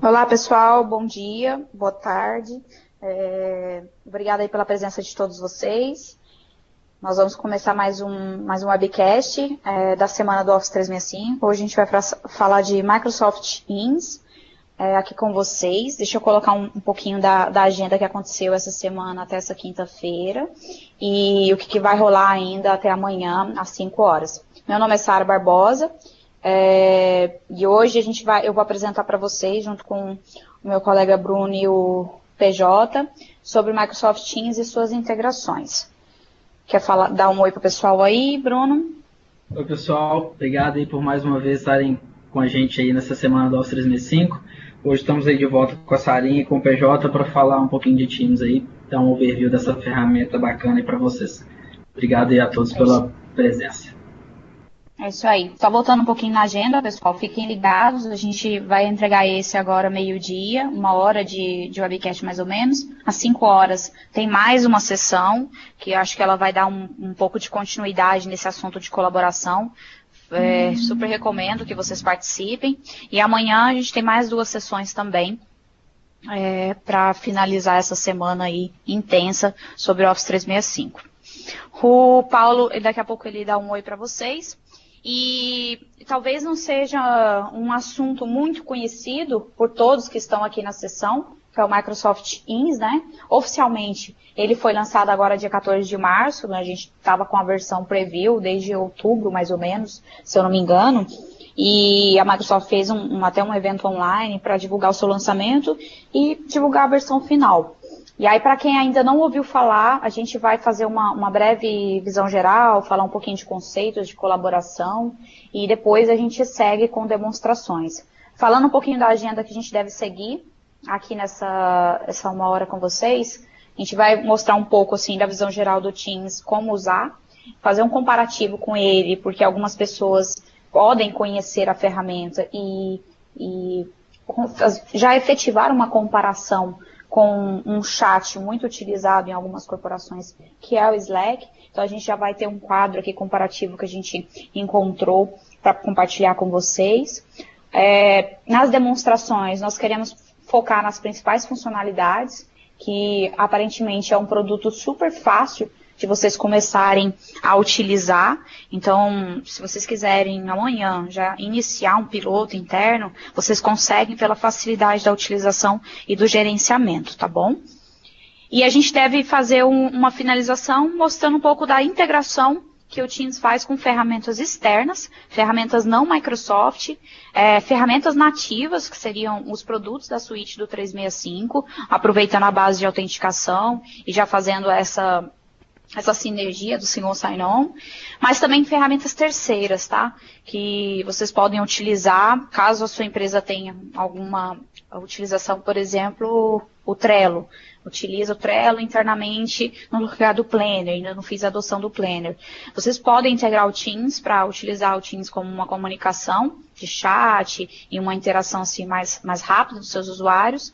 Olá, pessoal, bom dia, boa tarde. Obrigada aí pela presença de todos vocês. Nós vamos começar mais um webcast da semana do Office 365. Hoje a gente vai falar de Microsoft Teams aqui com vocês. Deixa eu colocar um pouquinho da agenda que aconteceu essa semana até essa quinta-feira e o que vai rolar ainda até amanhã às 5 horas. Meu nome é Sara Barbosa. E hoje eu vou apresentar para vocês, junto com o meu colega Bruno e o PJ, sobre o Microsoft Teams e suas integrações. Quer dar um oi para o pessoal aí, Bruno? Oi, pessoal. Obrigado aí por mais uma vez estarem com a gente aí nessa semana do Office 365. Hoje estamos aí de volta com a Sarinha e com o PJ para falar um pouquinho de Teams aí, dar um overview dessa ferramenta bacana aí para vocês. Obrigado aí a todos pela presença. É isso aí. Só voltando um pouquinho na agenda, pessoal, fiquem ligados. A gente vai entregar esse agora meio-dia, 1 hora de webcast mais ou menos. Às 5 horas tem mais uma sessão, que acho que ela vai dar um pouco de continuidade nesse assunto de colaboração. Super recomendo que vocês participem. E amanhã a gente tem mais 2 sessões também, para finalizar essa semana aí intensa sobre o Office 365. O Paulo, daqui a pouco ele dá um oi para vocês. E talvez não seja um assunto muito conhecido por todos que estão aqui na sessão, que é o Microsoft Teams, né? Oficialmente, ele foi lançado agora dia 14 de março, né? A gente estava com a versão preview desde outubro, mais ou menos, se eu não me engano. E a Microsoft fez até um evento online para divulgar o seu lançamento e divulgar a versão final. E aí, para quem ainda não ouviu falar, a gente vai fazer uma breve visão geral, falar um pouquinho de conceitos de colaboração e depois a gente segue com demonstrações. Falando um pouquinho da agenda que a gente deve seguir aqui essa 1 hora com vocês, a gente vai mostrar um pouco assim da visão geral do Teams, como usar, fazer um comparativo com ele, porque algumas pessoas podem conhecer a ferramenta e já efetivar uma comparação com um chat muito utilizado em algumas corporações, que é o Slack. Então, a gente já vai ter um quadro aqui comparativo que a gente encontrou para compartilhar com vocês. Nas demonstrações, nós queremos focar nas principais funcionalidades, que aparentemente é um produto super fácil de vocês começarem a utilizar. Então, se vocês quiserem amanhã já iniciar um piloto interno, vocês conseguem pela facilidade da utilização e do gerenciamento, tá bom? E a gente deve fazer uma finalização mostrando um pouco da integração que o Teams faz com ferramentas externas, ferramentas não Microsoft, ferramentas nativas, que seriam os produtos da suíte do 365, aproveitando a base de autenticação e já fazendo essa sinergia do single sign-on, mas também ferramentas terceiras, tá? Que vocês podem utilizar, caso a sua empresa tenha alguma utilização, por exemplo, o Trello. Utiliza o Trello internamente no lugar do Planner, ainda não fiz a adoção do Planner. Vocês podem integrar o Teams para utilizar o Teams como uma comunicação de chat e uma interação assim, mais rápida dos seus usuários,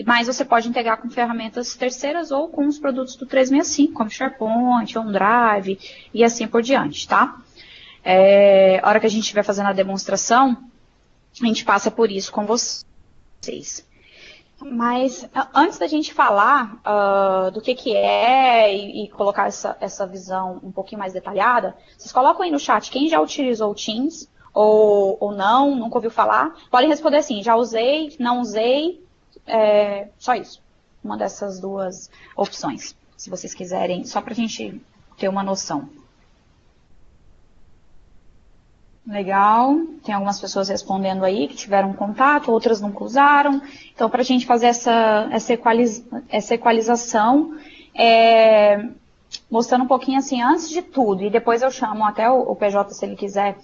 mas você pode integrar com ferramentas terceiras ou com os produtos do 365, como SharePoint, OneDrive e assim por diante, tá? A hora que a gente estiver fazendo a demonstração, a gente passa por isso com vocês. Mas antes da gente falar do que é e colocar essa visão um pouquinho mais detalhada, vocês colocam aí no chat quem já utilizou o Teams ou não, nunca ouviu falar. Podem responder assim, já usei, não usei, só isso. Uma dessas 2 opções, se vocês quiserem, só para a gente ter uma noção. Legal, tem algumas pessoas respondendo aí que tiveram contato, outras nunca usaram. Então, para a gente fazer essa equalização, mostrando um pouquinho assim, antes de tudo, e depois eu chamo até o PJ se ele quiser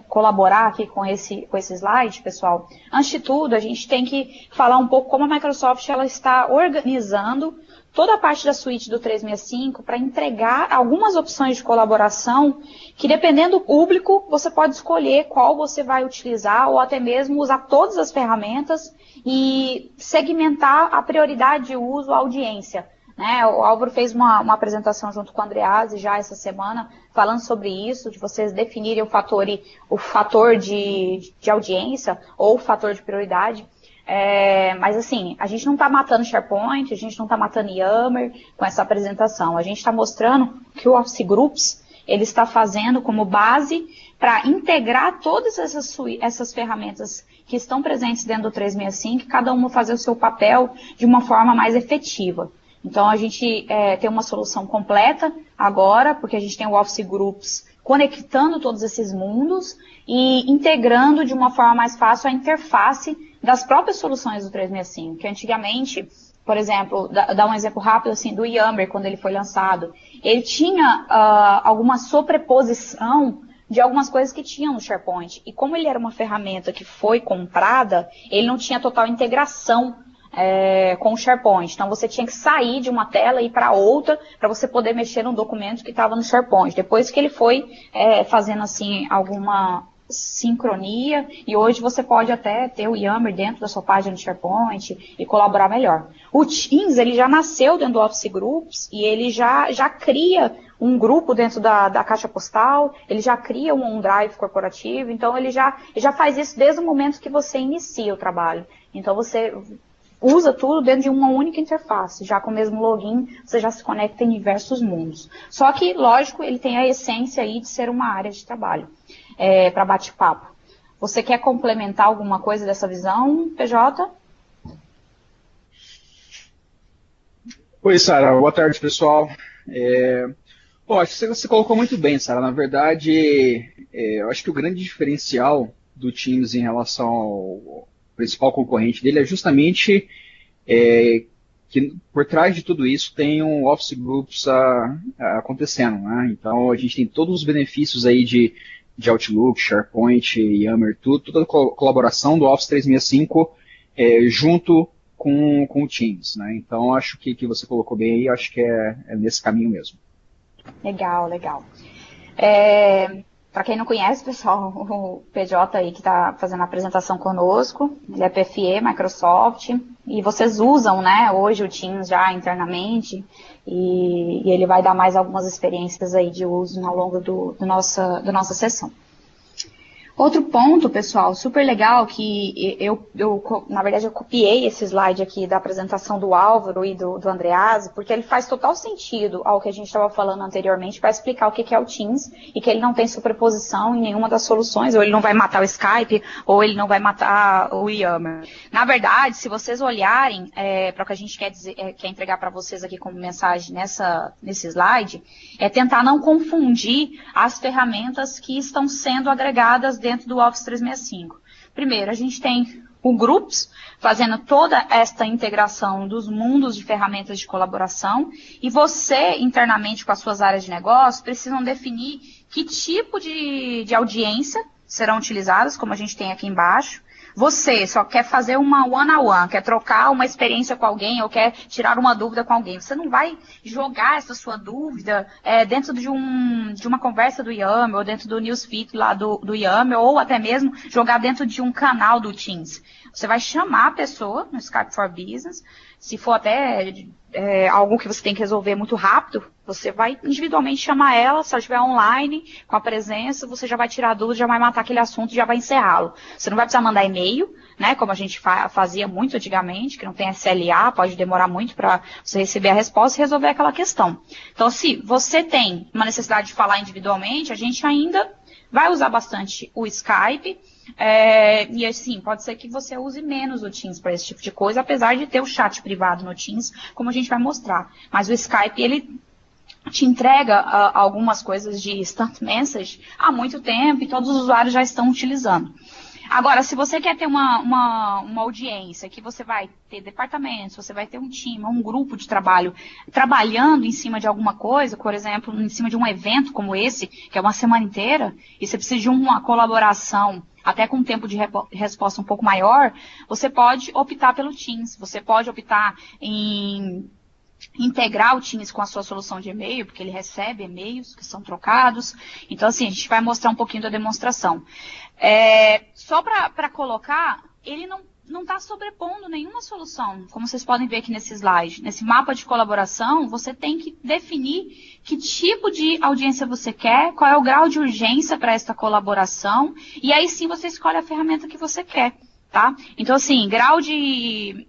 colaborar aqui com esse slide, pessoal. Antes de tudo, a gente tem que falar um pouco como a Microsoft ela está organizando toda a parte da suíte do 365 para entregar algumas opções de colaboração que, dependendo do público, você pode escolher qual você vai utilizar ou até mesmo usar todas as ferramentas e segmentar a prioridade de uso à audiência. Né? O Álvaro fez uma apresentação junto com o Andreasi já essa semana, falando sobre isso, de vocês definirem o fator de audiência ou o fator de prioridade. Mas assim, a gente não está matando SharePoint, a gente não está matando Yammer com essa apresentação. A gente está mostrando que o Office Groups ele está fazendo como base para integrar todas essas ferramentas que estão presentes dentro do 365, cada uma fazer o seu papel de uma forma mais efetiva. Então, a gente tem uma solução completa agora, porque a gente tem o Office Groups conectando todos esses mundos e integrando de uma forma mais fácil a interface das próprias soluções do 365, que antigamente, por exemplo, dá um exemplo rápido assim, do Yammer, quando ele foi lançado, ele tinha alguma sobreposição de algumas coisas que tinham no SharePoint. E como ele era uma ferramenta que foi comprada, ele não tinha total integração com o SharePoint. Então, você tinha que sair de uma tela e ir para outra para você poder mexer num documento que estava no SharePoint. Depois que ele foi fazendo assim alguma sincronia, e hoje você pode até ter o Yammer dentro da sua página de SharePoint e colaborar melhor. O Teams, ele já nasceu dentro do Office Groups e ele já cria um grupo dentro da caixa postal, ele já cria um OneDrive corporativo, então ele já faz isso desde o momento que você inicia o trabalho. Então você usa tudo dentro de uma única interface, já com o mesmo login, você já se conecta em diversos mundos. Só que, lógico, ele tem a essência aí de ser uma área de trabalho. Para bate-papo. Você quer complementar alguma coisa dessa visão, PJ? Oi, Sara. Boa tarde, pessoal. Acho que você colocou muito bem, Sara. Na verdade, eu acho que o grande diferencial do Teams em relação ao principal concorrente dele é justamente que por trás de tudo isso tem um Office Groups acontecendo, né? Então, a gente tem todos os benefícios aí de Outlook, SharePoint, Yammer, toda a colaboração do Office 365 junto com o Teams, né? Então, acho que você colocou bem aí, acho que é nesse caminho mesmo. Legal. Para quem não conhece, pessoal, o PJ aí que está fazendo a apresentação conosco, ele é PFE, Microsoft, e vocês usam, né, hoje o Teams já internamente, e ele vai dar mais algumas experiências aí de uso ao longo da nossa sessão. Outro ponto, pessoal, super legal, que na verdade, eu copiei esse slide aqui da apresentação do Álvaro e do Andreasi, porque ele faz total sentido ao que a gente estava falando anteriormente para explicar o que é o Teams e que ele não tem sobreposição em nenhuma das soluções, ou ele não vai matar o Skype, ou ele não vai matar o Yammer. Na verdade, se vocês olharem para o que a gente quer entregar para vocês aqui como mensagem nesse slide, é tentar não confundir as ferramentas que estão sendo agregadas dentro do Office 365. Primeiro, a gente tem o Groups, fazendo toda esta integração dos mundos de ferramentas de colaboração, e você, internamente com as suas áreas de negócio, precisam definir que tipo de audiência serão utilizadas, como a gente tem aqui embaixo. Você só quer fazer uma one-on-one, quer trocar uma experiência com alguém ou quer tirar uma dúvida com alguém. Você não vai jogar essa sua dúvida dentro de uma conversa do Yammer ou dentro do newsfeed lá do Yammer ou até mesmo jogar dentro de um canal do Teams. Você vai chamar a pessoa no Skype for Business, se for até algo que você tem que resolver muito rápido, você vai individualmente chamar ela, se ela estiver online, com a presença, você já vai tirar a dúvida, já vai matar aquele assunto, já vai encerrá-lo. Você não vai precisar mandar e-mail, né, como a gente fazia muito antigamente, que não tem SLA, pode demorar muito para você receber a resposta e resolver aquela questão. Então, se você tem uma necessidade de falar individualmente, a gente ainda vai usar bastante o Skype, e assim, pode ser que você use menos o Teams para esse tipo de coisa, apesar de ter o chat privado no Teams, como a gente vai mostrar. Mas o Skype, ele te entrega algumas coisas de instant message há muito tempo e todos os usuários já estão utilizando. Agora, se você quer ter uma audiência, que você vai ter departamentos, você vai ter um time, um grupo de trabalho, trabalhando em cima de alguma coisa, por exemplo, em cima de um evento como esse, que é uma semana inteira, e você precisa de uma colaboração até com um tempo de resposta um pouco maior, você pode optar pelo Teams, você pode optar em integrar o Teams com a sua solução de e-mail, porque ele recebe e-mails que são trocados. Então, assim, a gente vai mostrar um pouquinho da demonstração. Só para colocar, ele não está sobrepondo nenhuma solução, como vocês podem ver aqui nesse slide. Nesse mapa de colaboração, você tem que definir que tipo de audiência você quer, qual é o grau de urgência para esta colaboração, e aí sim você escolhe a ferramenta que você quer. tá? Então, assim, grau de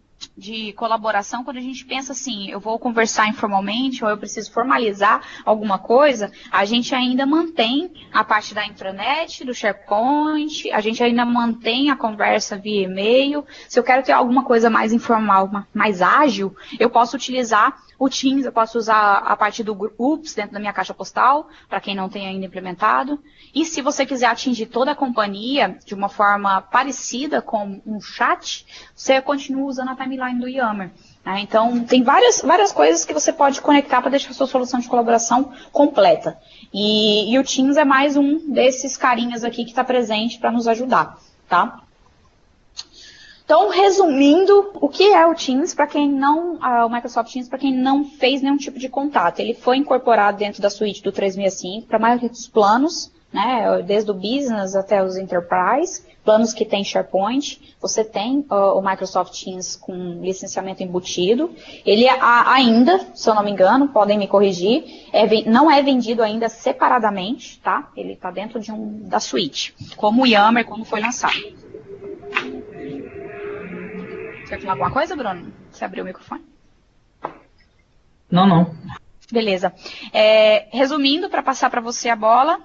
colaboração, quando a gente pensa assim, eu vou conversar informalmente ou eu preciso formalizar alguma coisa, a gente ainda mantém a parte da intranet, do SharePoint, a gente ainda mantém a conversa via e-mail. Se eu quero ter alguma coisa mais informal, mais ágil, eu posso utilizar o Teams, eu posso usar a parte do Groups dentro da minha caixa postal, para quem não tem ainda implementado. E se você quiser atingir toda a companhia de uma forma parecida com um chat, você continua usando a timeline do Yammer. Né? Então, tem várias coisas que você pode conectar para deixar a sua solução de colaboração completa. E o Teams é mais um desses carinhas aqui que está presente para nos ajudar. Tá? Então, resumindo, o que é o Teams, para quem não, o Microsoft Teams, para quem não fez nenhum tipo de contato? Ele foi incorporado dentro da suíte do 365 para a maioria dos planos, né, desde o Business até os Enterprise, planos que tem SharePoint, você tem o Microsoft Teams com licenciamento embutido. Ele ainda, se eu não me engano, podem me corrigir, não é vendido ainda separadamente, tá? Ele está dentro da suíte, como o Yammer, quando foi lançado. Você quer falar alguma coisa, Bruno? Você abriu o microfone? Não. Beleza. Resumindo, para passar para você a bola,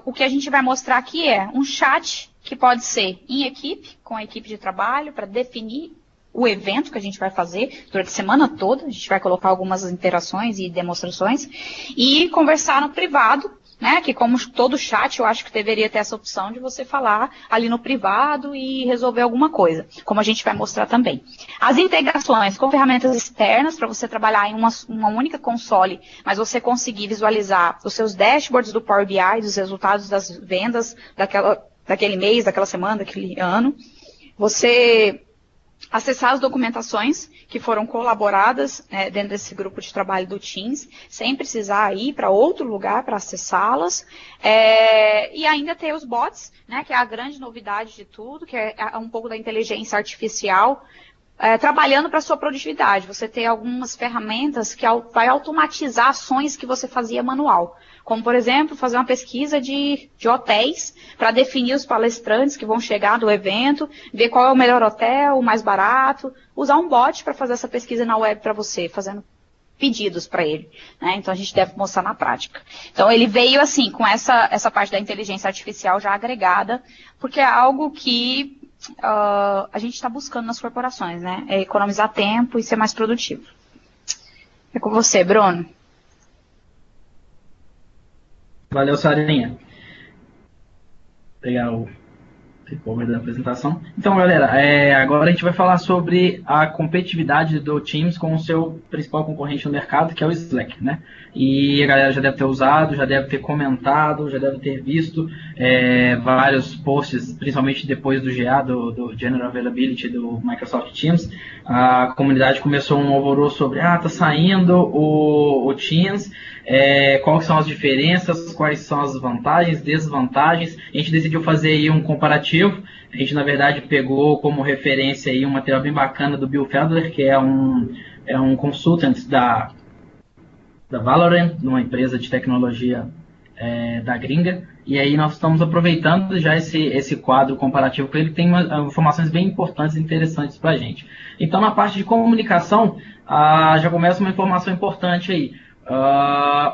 o que a gente vai mostrar aqui é um chat que pode ser em equipe, com a equipe de trabalho, para definir o evento que a gente vai fazer durante a semana toda. A gente vai colocar algumas interações e demonstrações. E conversar no privado, né, que como todo chat, eu acho que deveria ter essa opção de você falar ali no privado e resolver alguma coisa, como a gente vai mostrar também. As integrações com ferramentas externas, para você trabalhar em uma única console, mas você conseguir visualizar os seus dashboards do Power BI, dos resultados das vendas daquele mês, daquela semana, daquele ano. Você acessar as documentações que foram colaboradas dentro desse grupo de trabalho do Teams, sem precisar ir para outro lugar para acessá-las, e ainda ter os bots, né, que é a grande novidade de tudo, que é um pouco da inteligência artificial, trabalhando para a sua produtividade. Você tem algumas ferramentas que vai automatizar ações que você fazia manual. Como, por exemplo, fazer uma pesquisa de hotéis para definir os palestrantes que vão chegar do evento, ver qual é o melhor hotel, o mais barato, usar um bot para fazer essa pesquisa na web para você, fazendo pedidos para ele. Né? Então, a gente deve mostrar na prática. Então, ele veio assim, com essa parte da inteligência artificial já agregada, porque é algo que a gente está buscando nas corporações, né? É economizar tempo e ser mais produtivo. É com você, Bruno. Valeu, Sarinha. Vou pegar o takeover da apresentação. Então, galera, agora a gente vai falar sobre a competitividade do Teams com o seu principal concorrente no mercado, que é o Slack, né? E a galera já deve ter usado, já deve ter comentado, já deve ter visto vários posts, principalmente depois do GA, do General Availability do Microsoft Teams. A comunidade começou um alvoroço sobre, tá saindo o Teams, quais são as diferenças, quais são as vantagens, desvantagens. A gente decidiu fazer aí um comparativo. A gente, na verdade, pegou como referência aí um material bem bacana do Bill Felder, que é um consultant da Valorant, uma empresa de tecnologia da gringa. E aí nós estamos aproveitando já esse quadro comparativo com ele, que tem informações bem importantes e interessantes para a gente. Então, na parte de comunicação, já começa uma informação importante aí.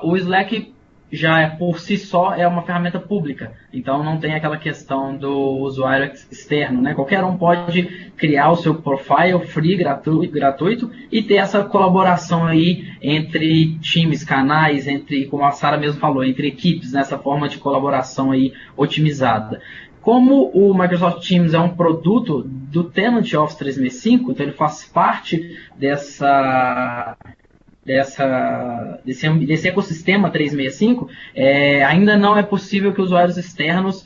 O Slack já por si só é uma ferramenta pública, então não tem aquela questão do usuário externo, né? Qualquer um pode criar o seu profile free, gratuito, e ter essa colaboração aí entre times, canais, como a Sara mesmo falou, entre equipes, nessa forma de colaboração aí otimizada. Como o Microsoft Teams é um produto do Tenant Office 365, então ele faz parte desse ecossistema 365, ainda não é possível que usuários externos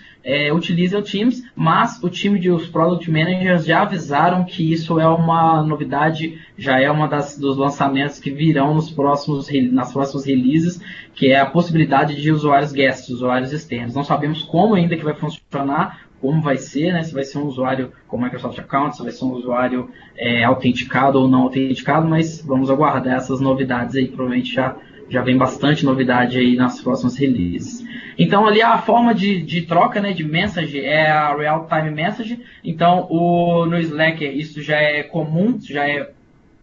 utilizem o Teams, mas o time de os Product Managers já avisaram que isso é uma novidade, já é uma dos lançamentos que virão nas próximas releases, que é a possibilidade de usuários guests, usuários externos. Não sabemos como ainda que vai funcionar, como vai ser, né? Se vai ser um usuário com Microsoft Account, se vai ser um usuário autenticado ou não autenticado, mas vamos aguardar essas novidades aí, provavelmente já vem bastante novidade aí nas próximas releases. Então ali a forma de troca, né, de message é a real-time message. Então no Slack isso já é comum, já é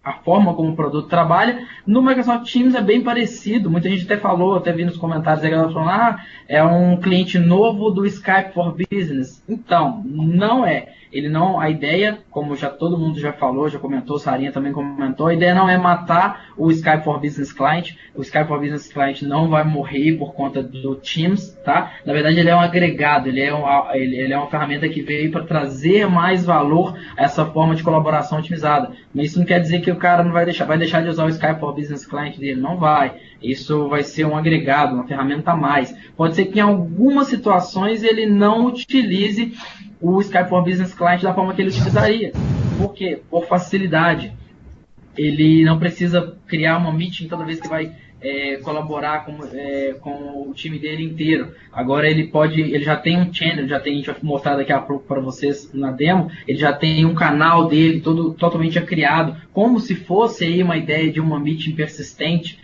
a forma como o produto trabalha. No Microsoft Teams é bem parecido. Muita gente até falou, até vi nos comentários, a galera falando, é um cliente novo do Skype for Business. Então, não é. Ele não, a ideia, como já todo mundo já falou, já comentou, Sarinha também comentou, a ideia não é matar o Skype for Business Client. O Skype for Business Client não vai morrer por conta do Teams, tá? Na verdade, ele é um agregado, ele é uma ferramenta que veio para trazer mais valor a essa forma de colaboração otimizada. Mas isso não quer dizer que o cara não vai deixar de usar o Skype for Business Client dele, não vai. Isso vai ser um agregado, uma ferramenta a mais. Pode ser que em algumas situações ele não utilize o Skype for Business Client da forma que ele utilizaria. Por quê? Por facilidade. Ele não precisa criar uma meeting toda vez que vai colaborar com o time dele inteiro. Agora ele já tem um channel, a gente vai mostrar daqui a pouco para vocês na demo, ele já tem um canal dele totalmente criado, como se fosse aí uma ideia de uma meeting persistente.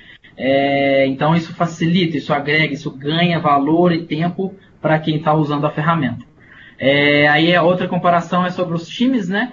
Então isso facilita, isso agrega, isso ganha valor e tempo para quem está usando a ferramenta. Aí a outra comparação é sobre os times, né?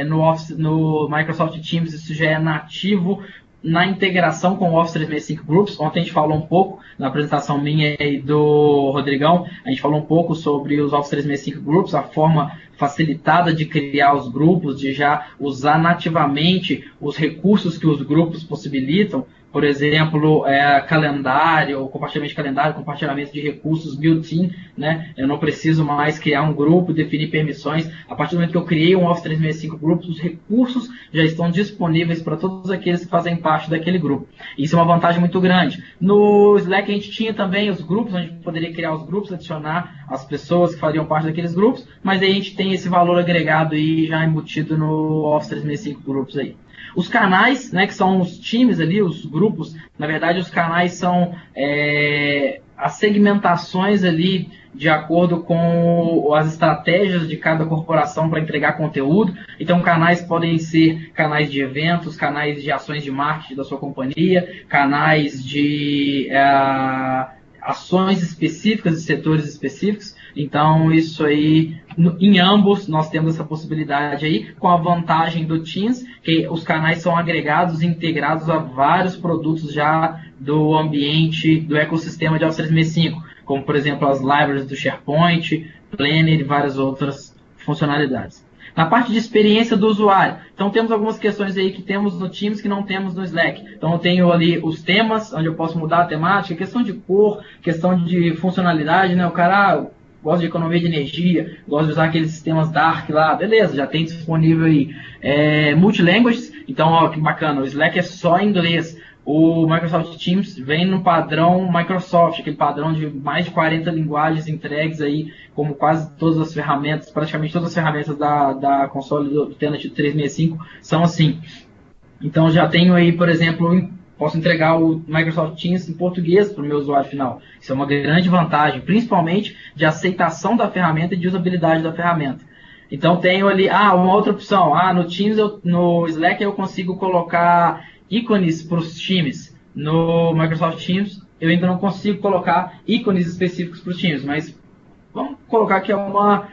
No Microsoft Teams isso já é nativo na integração com o Office 365 Groups. Ontem a gente falou um pouco, na apresentação minha e do Rodrigão, a gente falou um pouco sobre os Office 365 Groups, a forma facilitada de criar os grupos, de já usar nativamente os recursos que os grupos possibilitam. Por exemplo, calendário, compartilhamento de calendário, compartilhamento de recursos built-in, né? Eu não preciso mais criar um grupo, definir permissões. A partir do momento que eu criei um Office 365 Groups, os recursos já estão disponíveis para todos aqueles que fazem parte daquele grupo. Isso é uma vantagem muito grande. No Slack a gente tinha também os grupos, onde a gente poderia criar os grupos, adicionar as pessoas que fariam parte daqueles grupos, mas aí a gente tem esse valor agregado aí já embutido no Office 365 Groups aí. Os canais, né, que são os times ali, os grupos, na verdade os canais são as segmentações ali de acordo com as estratégias de cada corporação para entregar conteúdo. Então canais podem ser canais de eventos, canais de ações de marketing da sua companhia, canais de ações específicas de setores específicos. Então, isso aí, em ambos, nós temos essa possibilidade aí, com a vantagem do Teams, que os canais são agregados e integrados a vários produtos já do ambiente, do ecossistema de Office 365, como, por exemplo, as libraries do SharePoint, Planner e várias outras funcionalidades. Na parte de experiência do usuário, então temos algumas questões aí que temos no Teams que não temos no Slack. Então eu tenho ali os temas, onde eu posso mudar a temática, questão de cor, questão de funcionalidade, né? O cara gosta de economia de energia, gosta de usar aqueles sistemas dark lá, beleza, já tem disponível aí. Multilanguages, então ó, que bacana, o Slack é só em inglês. O Microsoft Teams vem no padrão Microsoft, aquele padrão de mais de 40 linguagens entregues aí, como quase todas as ferramentas, praticamente todas as ferramentas da console do Tenant 365 são assim. Então já tenho aí, por exemplo, posso entregar o Microsoft Teams em português para o meu usuário final. Isso é uma grande vantagem, principalmente de aceitação da ferramenta e de usabilidade da ferramenta. Então tenho ali, uma outra opção, no Teams, no Slack eu consigo colocar ícones para os times. No Microsoft Teams eu ainda não consigo colocar ícones específicos para os times, mas vamos colocar que é uma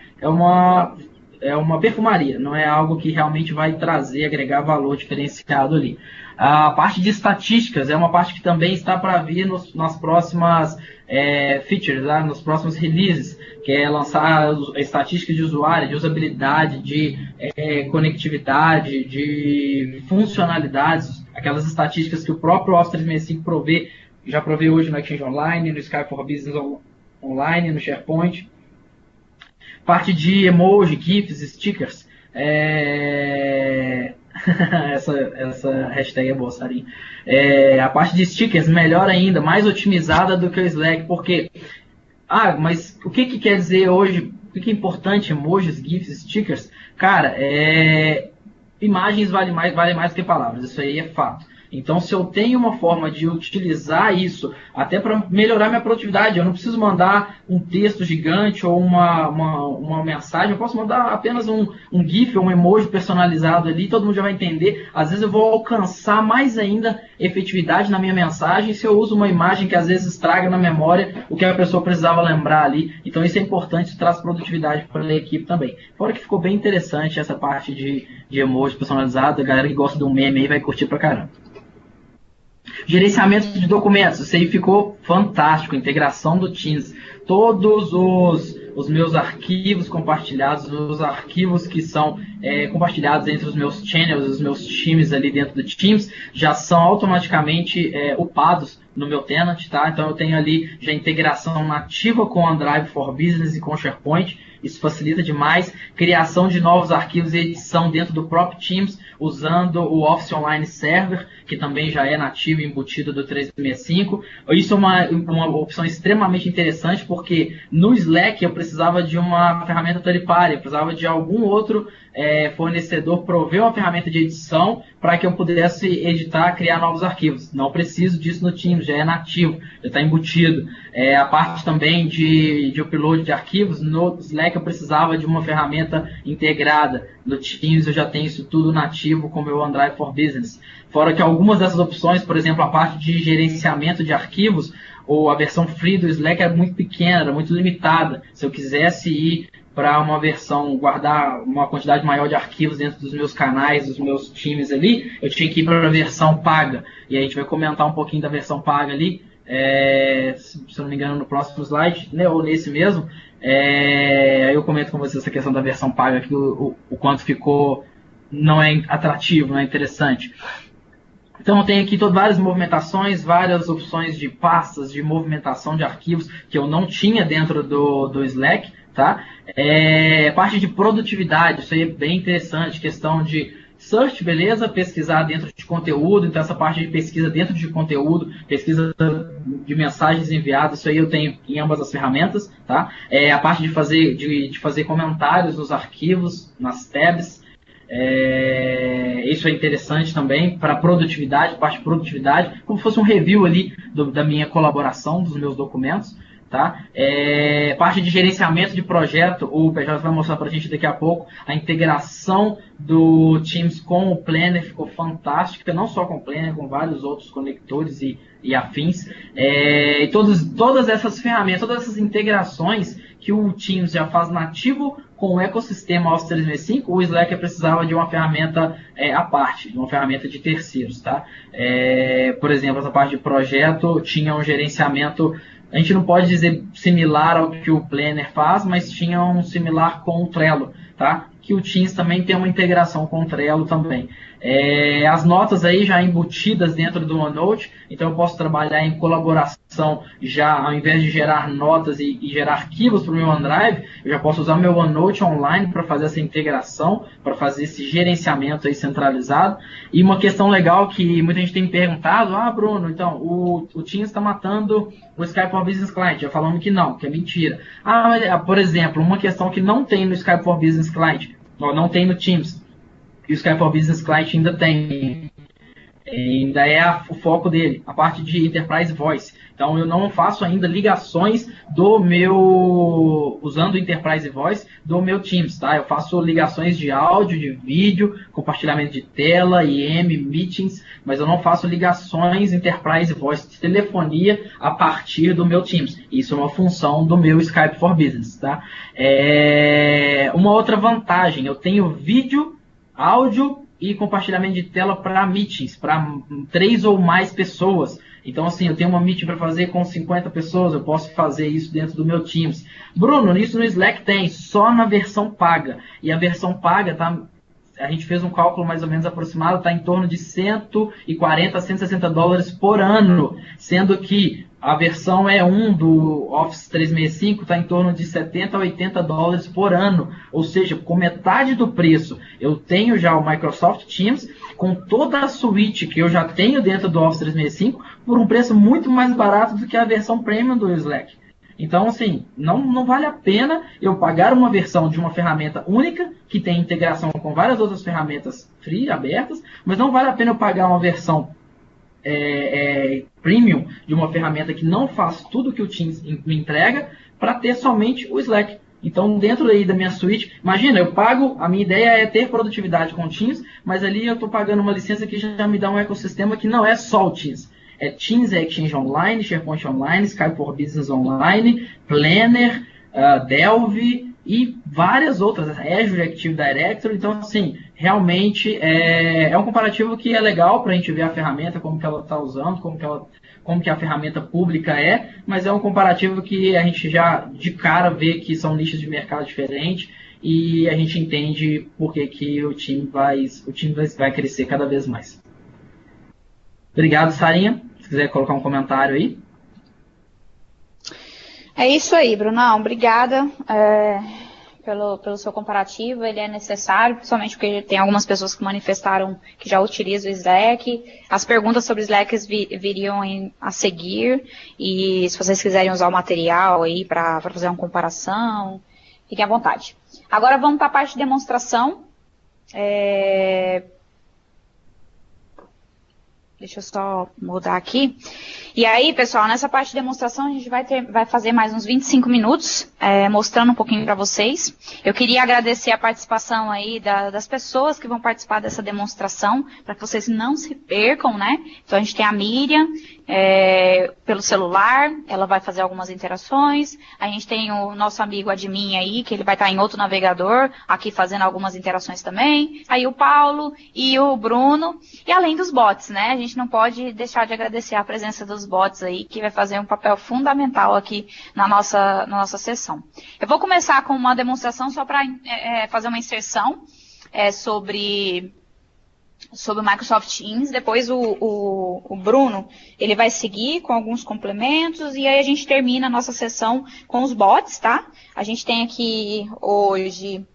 perfumaria, não é algo que realmente vai trazer, agregar valor diferenciado ali. A parte de estatísticas é uma parte que também está para vir nas próximas features, nos próximos releases, que é lançar estatísticas de usuário, de usabilidade, de conectividade, de funcionalidades, aquelas estatísticas que o próprio Office 365 já provê hoje no Exchange Online, no Skype for Business Online, no SharePoint. Parte de emoji, GIFs, stickers. Essa hashtag é boa, Sarinha. A parte de stickers, melhor ainda, mais otimizada do que o Slack, porque... mas o que quer dizer hoje, o que é importante, emojis, GIFs, stickers? Cara, imagens valem mais do que palavras, isso aí é fato. Então, se eu tenho uma forma de utilizar isso até para melhorar minha produtividade, eu não preciso mandar um texto gigante ou uma mensagem, eu posso mandar apenas um GIF ou um emoji personalizado ali, todo mundo já vai entender. Às vezes eu vou alcançar mais ainda efetividade na minha mensagem se eu uso uma imagem que às vezes estraga na memória o que a pessoa precisava lembrar ali. Então isso é importante, traz produtividade para a equipe também. Fora que ficou bem interessante essa parte de emoji personalizado, a galera que gosta de um meme aí vai curtir pra caramba. Gerenciamento de documentos, isso aí ficou fantástico, integração do Teams. Todos os meus arquivos compartilhados, os arquivos que são compartilhados entre os meus channels, os meus times ali dentro do Teams, já são automaticamente upados no meu tenant, tá? Então eu tenho ali já integração nativa com o OneDrive for Business e com o SharePoint. Isso facilita demais. Criação de novos arquivos e edição dentro do próprio Teams, usando o Office Online Server, que também já é nativo e embutido do 365. Isso é uma opção extremamente interessante, porque no Slack eu precisava de uma ferramenta third-party, eu precisava de algum outro fornecedor prover uma ferramenta de edição para que eu pudesse editar, criar novos arquivos. Não preciso disso no Teams, já é nativo, já está embutido. A parte também de upload de arquivos, no Slack eu precisava de uma ferramenta integrada. No Teams eu já tenho isso tudo nativo com o meu OneDrive for Business. Fora que algumas dessas opções, por exemplo, a parte de gerenciamento de arquivos, ou a versão free do Slack era muito pequena, era muito limitada. Se eu quisesse ir para uma versão, guardar uma quantidade maior de arquivos dentro dos meus canais, dos meus times ali, eu tinha que ir para a versão paga. E aí a gente vai comentar um pouquinho da versão paga ali, se eu não me engano no próximo slide, né, ou nesse mesmo. Aí eu comento com vocês essa questão da versão paga, que o quanto ficou, não é atrativo, não é interessante. Então eu tenho aqui várias movimentações, várias opções de pastas, de movimentação de arquivos que eu não tinha dentro do Slack, tá? Parte de produtividade, isso aí é bem interessante, questão de search, beleza? Pesquisar dentro de conteúdo, então essa parte de pesquisa dentro de conteúdo, pesquisa de mensagens enviadas, isso aí eu tenho em ambas as ferramentas, tá? A parte de fazer comentários nos arquivos, nas tabs, isso é interessante também para produtividade, parte de produtividade, como se fosse um review ali da minha colaboração, dos meus documentos, tá? Parte de gerenciamento de projeto, o PJ vai mostrar para a gente daqui a pouco, a integração do Teams com o Planner ficou fantástica, não só com o Planner, com vários outros conectores e afins, e todas essas ferramentas, todas essas integrações que o Teams já faz nativo com o ecossistema Office 365, o Slack precisava de uma ferramenta à parte, de uma ferramenta de terceiros, tá? Por exemplo, essa parte de projeto tinha um gerenciamento, a gente não pode dizer similar ao que o Planner faz, mas tinha um similar com o Trello, tá? Que o Teams também tem uma integração com o Trello também. As notas aí já embutidas dentro do OneNote, então eu posso trabalhar em colaboração já, ao invés de gerar notas e gerar arquivos para o meu OneDrive, eu já posso usar meu OneNote online para fazer essa integração, para fazer esse gerenciamento aí centralizado. E uma questão legal que muita gente tem perguntado, Bruno, então o Teams está matando o Skype for Business Client, já falando que não, que é mentira. Mas, por exemplo, uma questão que não tem no Skype for Business Client, ou não tem no Teams, e o Skype for Business Client ainda tem, ainda o foco dele, a parte de Enterprise Voice. Então eu não faço ainda ligações usando o Enterprise Voice do meu Teams, tá? Eu faço ligações de áudio, de vídeo, compartilhamento de tela, IM, meetings, mas eu não faço ligações Enterprise Voice de telefonia a partir do meu Teams. Isso é uma função do meu Skype for Business, tá? Uma outra vantagem, eu tenho vídeo, áudio e compartilhamento de tela para meetings, para 3 ou mais pessoas. Então, assim, eu tenho uma meeting para fazer com 50 pessoas, eu posso fazer isso dentro do meu Teams. Bruno, isso no Slack tem, só na versão paga. E a versão paga, a gente fez um cálculo mais ou menos aproximado, está em torno de 140 a 160 dólares por ano, sendo que a versão E1 do Office 365 está em torno de 70 a 80 dólares por ano. Ou seja, com metade do preço, eu tenho já o Microsoft Teams com toda a suíte que eu já tenho dentro do Office 365 por um preço muito mais barato do que a versão Premium do Slack. Então, assim, não vale a pena eu pagar uma versão de uma ferramenta única, que tem integração com várias outras ferramentas free, abertas, mas não vale a pena eu pagar uma versão premium de uma ferramenta que não faz tudo que o Teams me entrega para ter somente o Slack. Então, dentro aí da minha suíte, imagina, eu pago, a minha ideia é ter produtividade com o Teams, mas ali eu estou pagando uma licença que já me dá um ecossistema que não é só o Teams. É Teams, é Exchange Online, SharePoint Online, Skype for Business Online, Planner, Delve e várias outras, Azure Active Directory. Então, assim, realmente é um comparativo que é legal para a gente ver a ferramenta, como que ela está usando, como que a ferramenta pública é, mas é um comparativo que a gente já de cara vê que são nichos de mercado diferentes e a gente entende por que o time vai crescer cada vez mais. Obrigado, Sarinha. Se quiser colocar um comentário aí. É isso aí, Brunão. Obrigada pelo seu comparativo. Ele é necessário, principalmente porque tem algumas pessoas que manifestaram que já utilizam o Slack. As perguntas sobre o Slack viriam a seguir. E se vocês quiserem usar o material aí para fazer uma comparação, fiquem à vontade. Agora vamos para a parte de demonstração. Deixa eu só mudar aqui. E aí, pessoal, nessa parte de demonstração a gente vai fazer mais uns 25 minutos, mostrando um pouquinho para vocês. Eu queria agradecer a participação aí das pessoas que vão participar dessa demonstração, para que vocês não se percam, né? Então a gente tem a Miriam, pelo celular, ela vai fazer algumas interações. A gente tem o nosso amigo admin aí, que ele vai estar em outro navegador, aqui fazendo algumas interações também. Aí o Paulo e o Bruno, e além dos bots, né? A gente não pode deixar de agradecer a presença dos bots aí, que vai fazer um papel fundamental aqui na nossa sessão. Eu vou começar com uma demonstração só para fazer uma inserção sobre o Microsoft Teams. Depois o Bruno, ele vai seguir com alguns complementos e aí a gente termina a nossa sessão com os bots, tá? A gente tem aqui hoje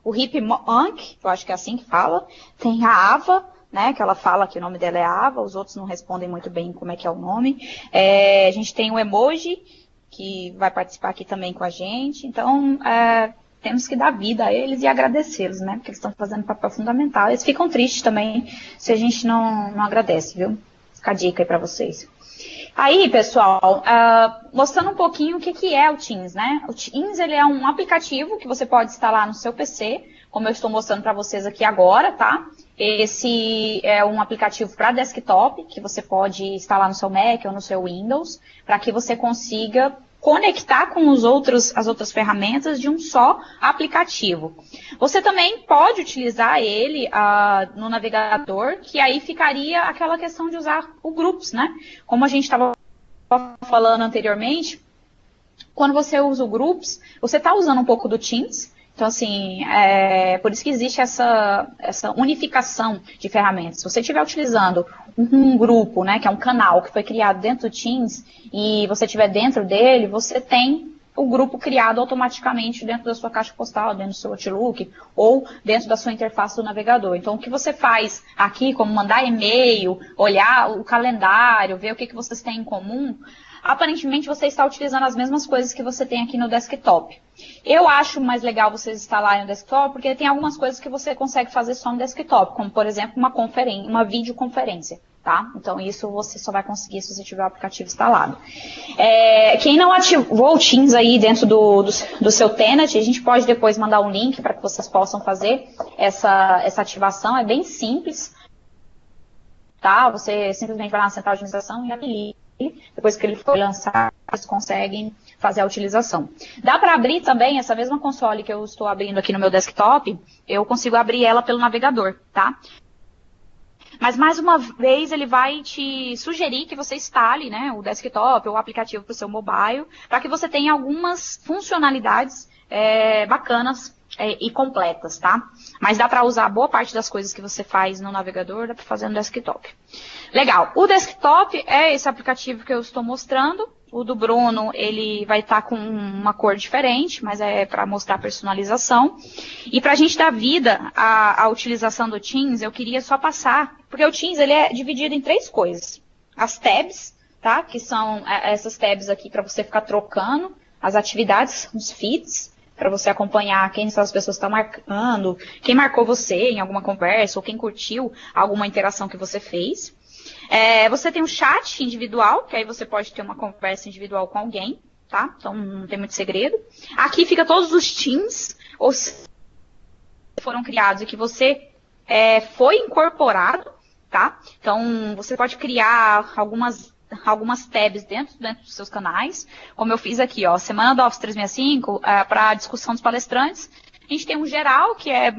o Hipmunk, eu acho que é assim que fala, tem a Ava, né, que ela fala que o nome dela é Ava, os outros não respondem muito bem como é que é o nome. A gente tem o Emoji, que vai participar aqui também com a gente. Então, temos que dar vida a eles e agradecê-los, né, porque eles estão fazendo um papel fundamental. Eles ficam tristes também se a gente não agradece, viu? Fica a dica aí para vocês. Aí, pessoal, mostrando um pouquinho o que é o Teams, né? O Teams, ele é um aplicativo que você pode instalar no seu PC, como eu estou mostrando para vocês aqui agora, tá? Esse é um aplicativo para desktop, que você pode instalar no seu Mac ou no seu Windows, para que você consiga conectar com as outras ferramentas de um só aplicativo. Você também pode utilizar ele no navegador, que aí ficaria aquela questão de usar o Groups, né? Como a gente estava falando anteriormente, quando você usa o Groups, você está usando um pouco do Teams. Então, assim, por isso que existe essa unificação de ferramentas. Se você estiver utilizando um grupo, né, que é um canal que foi criado dentro do Teams, e você estiver dentro dele, você tem o grupo criado automaticamente dentro da sua caixa postal, dentro do seu Outlook, ou dentro da sua interface do navegador. Então, o que você faz aqui, como mandar e-mail, olhar o calendário, ver o que vocês têm em comum, aparentemente você está utilizando as mesmas coisas que você tem aqui no desktop. Eu acho mais legal vocês instalarem no desktop, porque tem algumas coisas que você consegue fazer só no desktop, como, por exemplo, uma videoconferência, tá? Então, isso você só vai conseguir se você tiver o aplicativo instalado. Quem não ativou o Teams aí dentro do seu tenant, a gente pode depois mandar um link para que vocês possam fazer essa ativação, é bem simples, tá? Você simplesmente vai lá na central de administração e habilita. Depois que ele for lançado, vocês conseguem fazer a utilização. Dá para abrir também essa mesma console que eu estou abrindo aqui no meu desktop, eu consigo abrir ela pelo navegador, tá? Mas mais uma vez ele vai te sugerir que você instale, né, o desktop ou o aplicativo para o seu mobile, para que você tenha algumas funcionalidades bacanas e completas, tá? Mas dá para usar boa parte das coisas que você faz no navegador, dá para fazer no desktop. Legal, o desktop é esse aplicativo que eu estou mostrando. O do Bruno, ele vai estar com uma cor diferente, mas é para mostrar a personalização. E para a gente dar vida à utilização do Teams, eu queria só passar, porque o Teams ele é dividido em 3 coisas. As tabs, tá? Que são essas tabs aqui para você ficar trocando as atividades, os feeds, para você acompanhar quem são as pessoas que estão marcando, quem marcou você em alguma conversa, ou quem curtiu alguma interação que você fez. Você tem um chat individual, que aí você pode ter uma conversa individual com alguém, tá? Então não tem muito segredo. Aqui fica todos os teams, foram criados e que você foi incorporado, tá? Então você pode criar algumas tabs dentro dos seus canais, como eu fiz aqui, ó, Semana do Office 365, para discussão dos palestrantes. A gente tem um geral, que a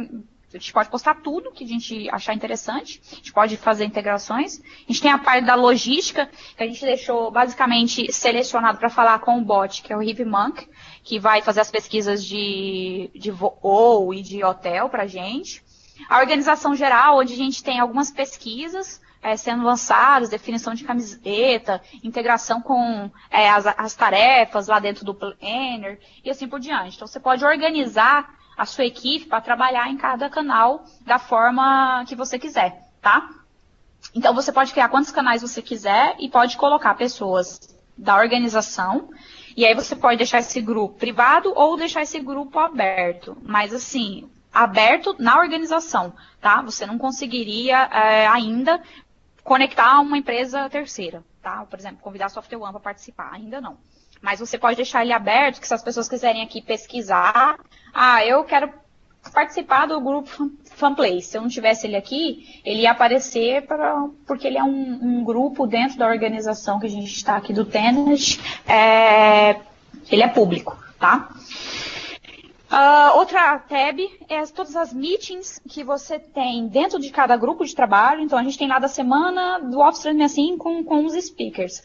gente pode postar tudo que a gente achar interessante, a gente pode fazer integrações. A gente tem a parte da logística, que a gente deixou basicamente selecionado para falar com o bot, que é o HiveMonk, que vai fazer as pesquisas de voo e de hotel para a gente. A organização geral, onde a gente tem algumas pesquisas sendo lançadas, definição de camiseta, integração com as tarefas lá dentro do Planner e assim por diante. Então, você pode organizar a sua equipe para trabalhar em cada canal da forma que você quiser, tá? Então, você pode criar quantos canais você quiser e pode colocar pessoas da organização. E aí, você pode deixar esse grupo privado ou deixar esse grupo aberto. Mas, assim, aberto na organização, tá? Você não conseguiria ainda conectar uma empresa terceira, tá? Por exemplo, convidar a Software One para participar, ainda não. Mas você pode deixar ele aberto, que se as pessoas quiserem aqui pesquisar, eu quero participar do grupo Fanplace. Se eu não tivesse ele aqui, ele ia aparecer porque ele é um grupo dentro da organização que a gente está aqui do Tenet, ele é público, tá? Outra tab é todas as meetings que você tem dentro de cada grupo de trabalho. Então, a gente tem lá da semana do Office 365 com os speakers.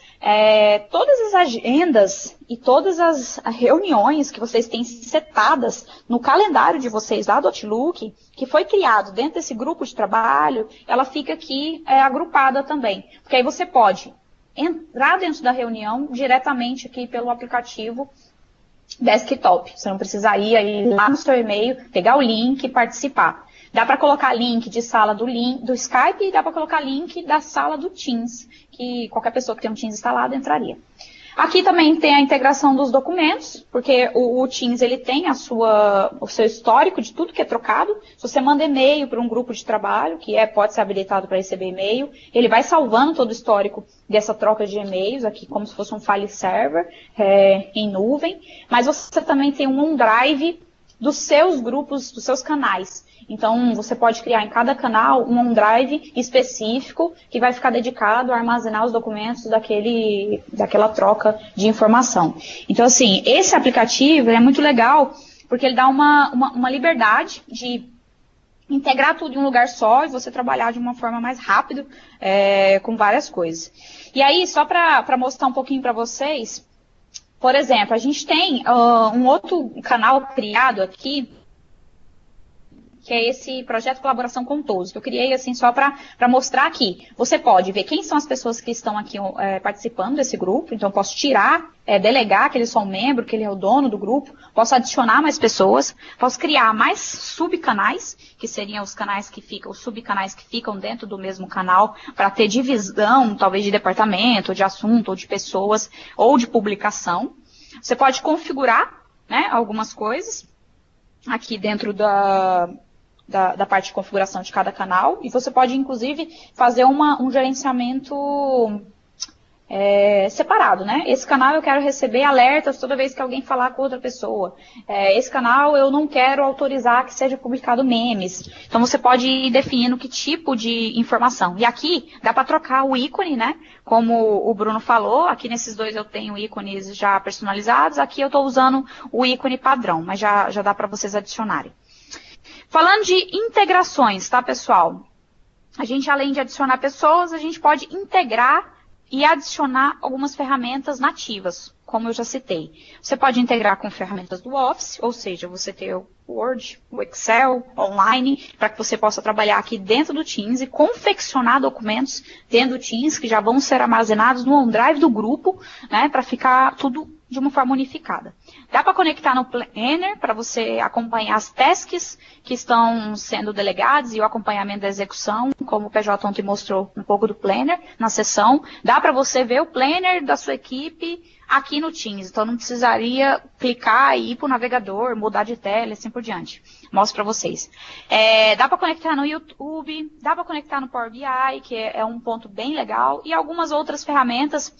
Todas as agendas e todas as reuniões que vocês têm setadas no calendário de vocês lá do Outlook, que foi criado dentro desse grupo de trabalho, ela fica aqui agrupada também. Porque aí você pode entrar dentro da reunião diretamente aqui pelo aplicativo desktop. Você não precisa ir aí lá no seu e-mail, pegar o link e participar. Dá para colocar link de sala do Skype e dá para colocar link da sala do Teams, que qualquer pessoa que tem um Teams instalado entraria. Aqui também tem a integração dos documentos, porque o Teams ele tem o seu histórico de tudo que é trocado. Se você manda e-mail para um grupo de trabalho, que pode ser habilitado para receber e-mail, ele vai salvando todo o histórico dessa troca de e-mails, aqui como se fosse um file server em nuvem. Mas você também tem um OneDrive dos seus grupos, dos seus canais. Então, você pode criar em cada canal um OneDrive específico que vai ficar dedicado a armazenar os documentos daquela troca de informação. Então, assim, esse aplicativo é muito legal porque ele dá uma liberdade de integrar tudo em um lugar só e você trabalhar de uma forma mais rápida com várias coisas. E aí, só para mostrar um pouquinho para vocês, por exemplo, a gente tem um outro canal criado aqui, que é esse projeto Colaboração com Todos, que eu criei assim só para mostrar aqui. Você pode ver quem são as pessoas que estão aqui participando desse grupo, então eu posso tirar, delegar que eles são membro, que ele é o dono do grupo, posso adicionar mais pessoas, posso criar mais subcanais, que seriam os subcanais que ficam dentro do mesmo canal, para ter divisão, talvez de departamento, ou de assunto, ou de pessoas, ou de publicação. Você pode configurar, né, algumas coisas aqui dentro da parte de configuração de cada canal, e você pode, inclusive, fazer um gerenciamento separado, né? Esse canal eu quero receber alertas toda vez que alguém falar com outra pessoa. Esse canal eu não quero autorizar que seja publicado memes. Então, você pode ir definindo que tipo de informação. E aqui, dá para trocar o ícone, né? Como o Bruno falou, aqui nesses dois eu tenho ícones já personalizados, aqui eu estou usando o ícone padrão, mas já dá para vocês adicionarem. Falando de integrações, tá, pessoal? A gente, além de adicionar pessoas, a gente pode integrar e adicionar algumas ferramentas nativas, como eu já citei. Você pode integrar com ferramentas do Office, ou seja, você ter o Word, o Excel, online, para que você possa trabalhar aqui dentro do Teams e confeccionar documentos dentro do Teams, que já vão ser armazenados no OneDrive do grupo, né, para ficar tudo de uma forma unificada. Dá para conectar no Planner para você acompanhar as tasks que estão sendo delegadas e o acompanhamento da execução, como o PJ ontem mostrou um pouco do Planner na sessão. Dá para você ver o Planner da sua equipe aqui no Teams, então não precisaria clicar e ir para o navegador, mudar de tela e assim por diante. Mostro para vocês. Dá para conectar no YouTube, dá para conectar no Power BI, que é um ponto bem legal, e algumas outras ferramentas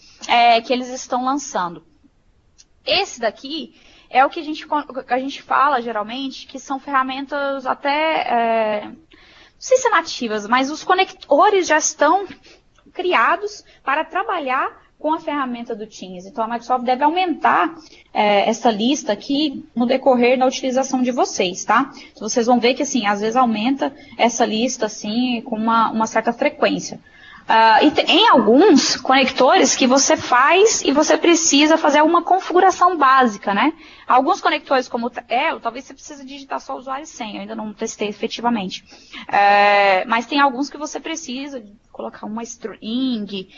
que eles estão lançando. Esse daqui é o que a gente fala geralmente, que são ferramentas até, não sei se nativas, mas os conectores já estão criados para trabalhar com a ferramenta do Teams. Então, a Microsoft deve aumentar essa lista aqui no decorrer da utilização de vocês, tá? Então, vocês vão ver que, assim, às vezes aumenta essa lista, assim, com uma certa frequência. E tem alguns conectores que você faz e você precisa fazer uma configuração básica, né? Alguns conectores, como o Trello, talvez você precise digitar só usuário e senha, eu ainda não testei efetivamente. Mas tem alguns que você precisa colocar uma string,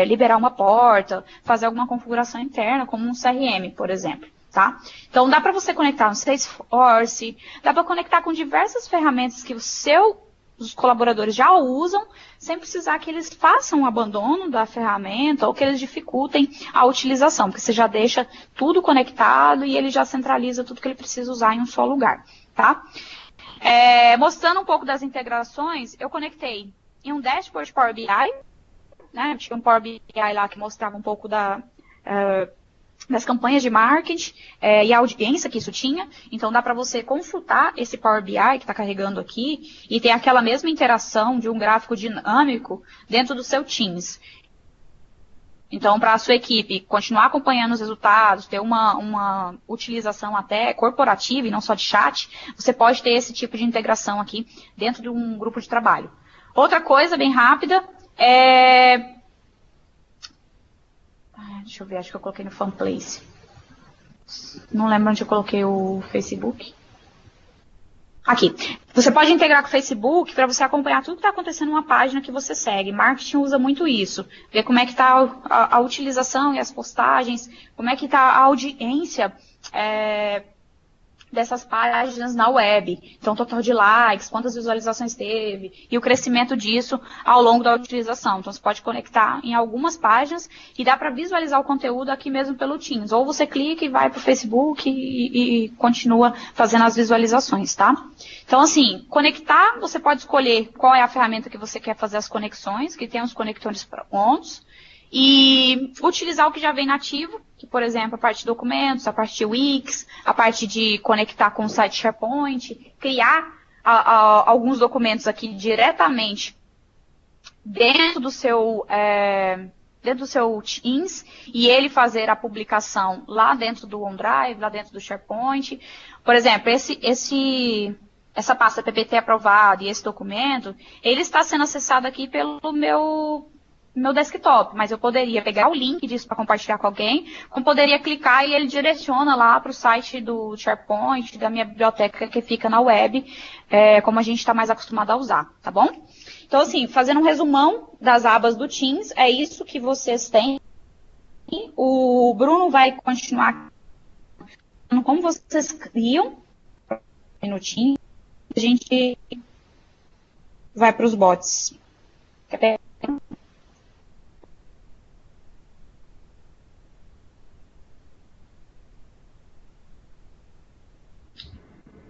liberar uma porta, fazer alguma configuração interna, como um CRM, por exemplo. Tá? Então, dá para você conectar no Salesforce, dá para conectar com diversas ferramentas que os colaboradores já usam, sem precisar que eles façam o abandono da ferramenta ou que eles dificultem a utilização, porque você já deixa tudo conectado e ele já centraliza tudo que ele precisa usar em um só lugar. Tá? Mostrando um pouco das integrações, eu conectei em um dashboard Power BI, né? Tinha um Power BI lá que mostrava um pouco das campanhas de marketing e a audiência que isso tinha. Então, dá para você consultar esse Power BI que está carregando aqui e ter aquela mesma interação de um gráfico dinâmico dentro do seu Teams. Então, para a sua equipe continuar acompanhando os resultados, ter uma utilização até corporativa e não só de chat, você pode ter esse tipo de integração aqui dentro de um grupo de trabalho. Outra coisa bem rápida deixa eu ver, acho que eu coloquei no Fanplace. Não lembro onde eu coloquei o Facebook. Aqui. Você pode integrar com o Facebook para você acompanhar tudo que está acontecendo numa página que você segue. Marketing usa muito isso. Ver como é que está a utilização e as postagens, como é que está a audiência dessas páginas na web. Então, total de likes, quantas visualizações teve, e o crescimento disso ao longo da utilização. Então, você pode conectar em algumas páginas e dá para visualizar o conteúdo aqui mesmo pelo Teams. Ou você clica e vai para o Facebook e continua fazendo as visualizações, tá? Então, assim, conectar, você pode escolher qual é a ferramenta que você quer fazer as conexões, que tem os conectores prontos, e utilizar o que já vem nativo, que, por exemplo, a parte de documentos, a parte de Wix, a parte de conectar com o site SharePoint, criar alguns documentos aqui diretamente dentro do seu Teams e ele fazer a publicação lá dentro do OneDrive, lá dentro do SharePoint. Por exemplo, essa pasta PPT aprovada e esse documento, ele está sendo acessado aqui pelo meu desktop, mas eu poderia pegar o link disso para compartilhar com alguém, como poderia clicar e ele direciona lá para o site do SharePoint, da minha biblioteca que fica na web, como a gente está mais acostumado a usar, tá bom? Então, assim, fazendo um resumão das abas do Teams, é isso que vocês têm. O Bruno vai continuar como vocês criam no Teams, a gente vai para os bots.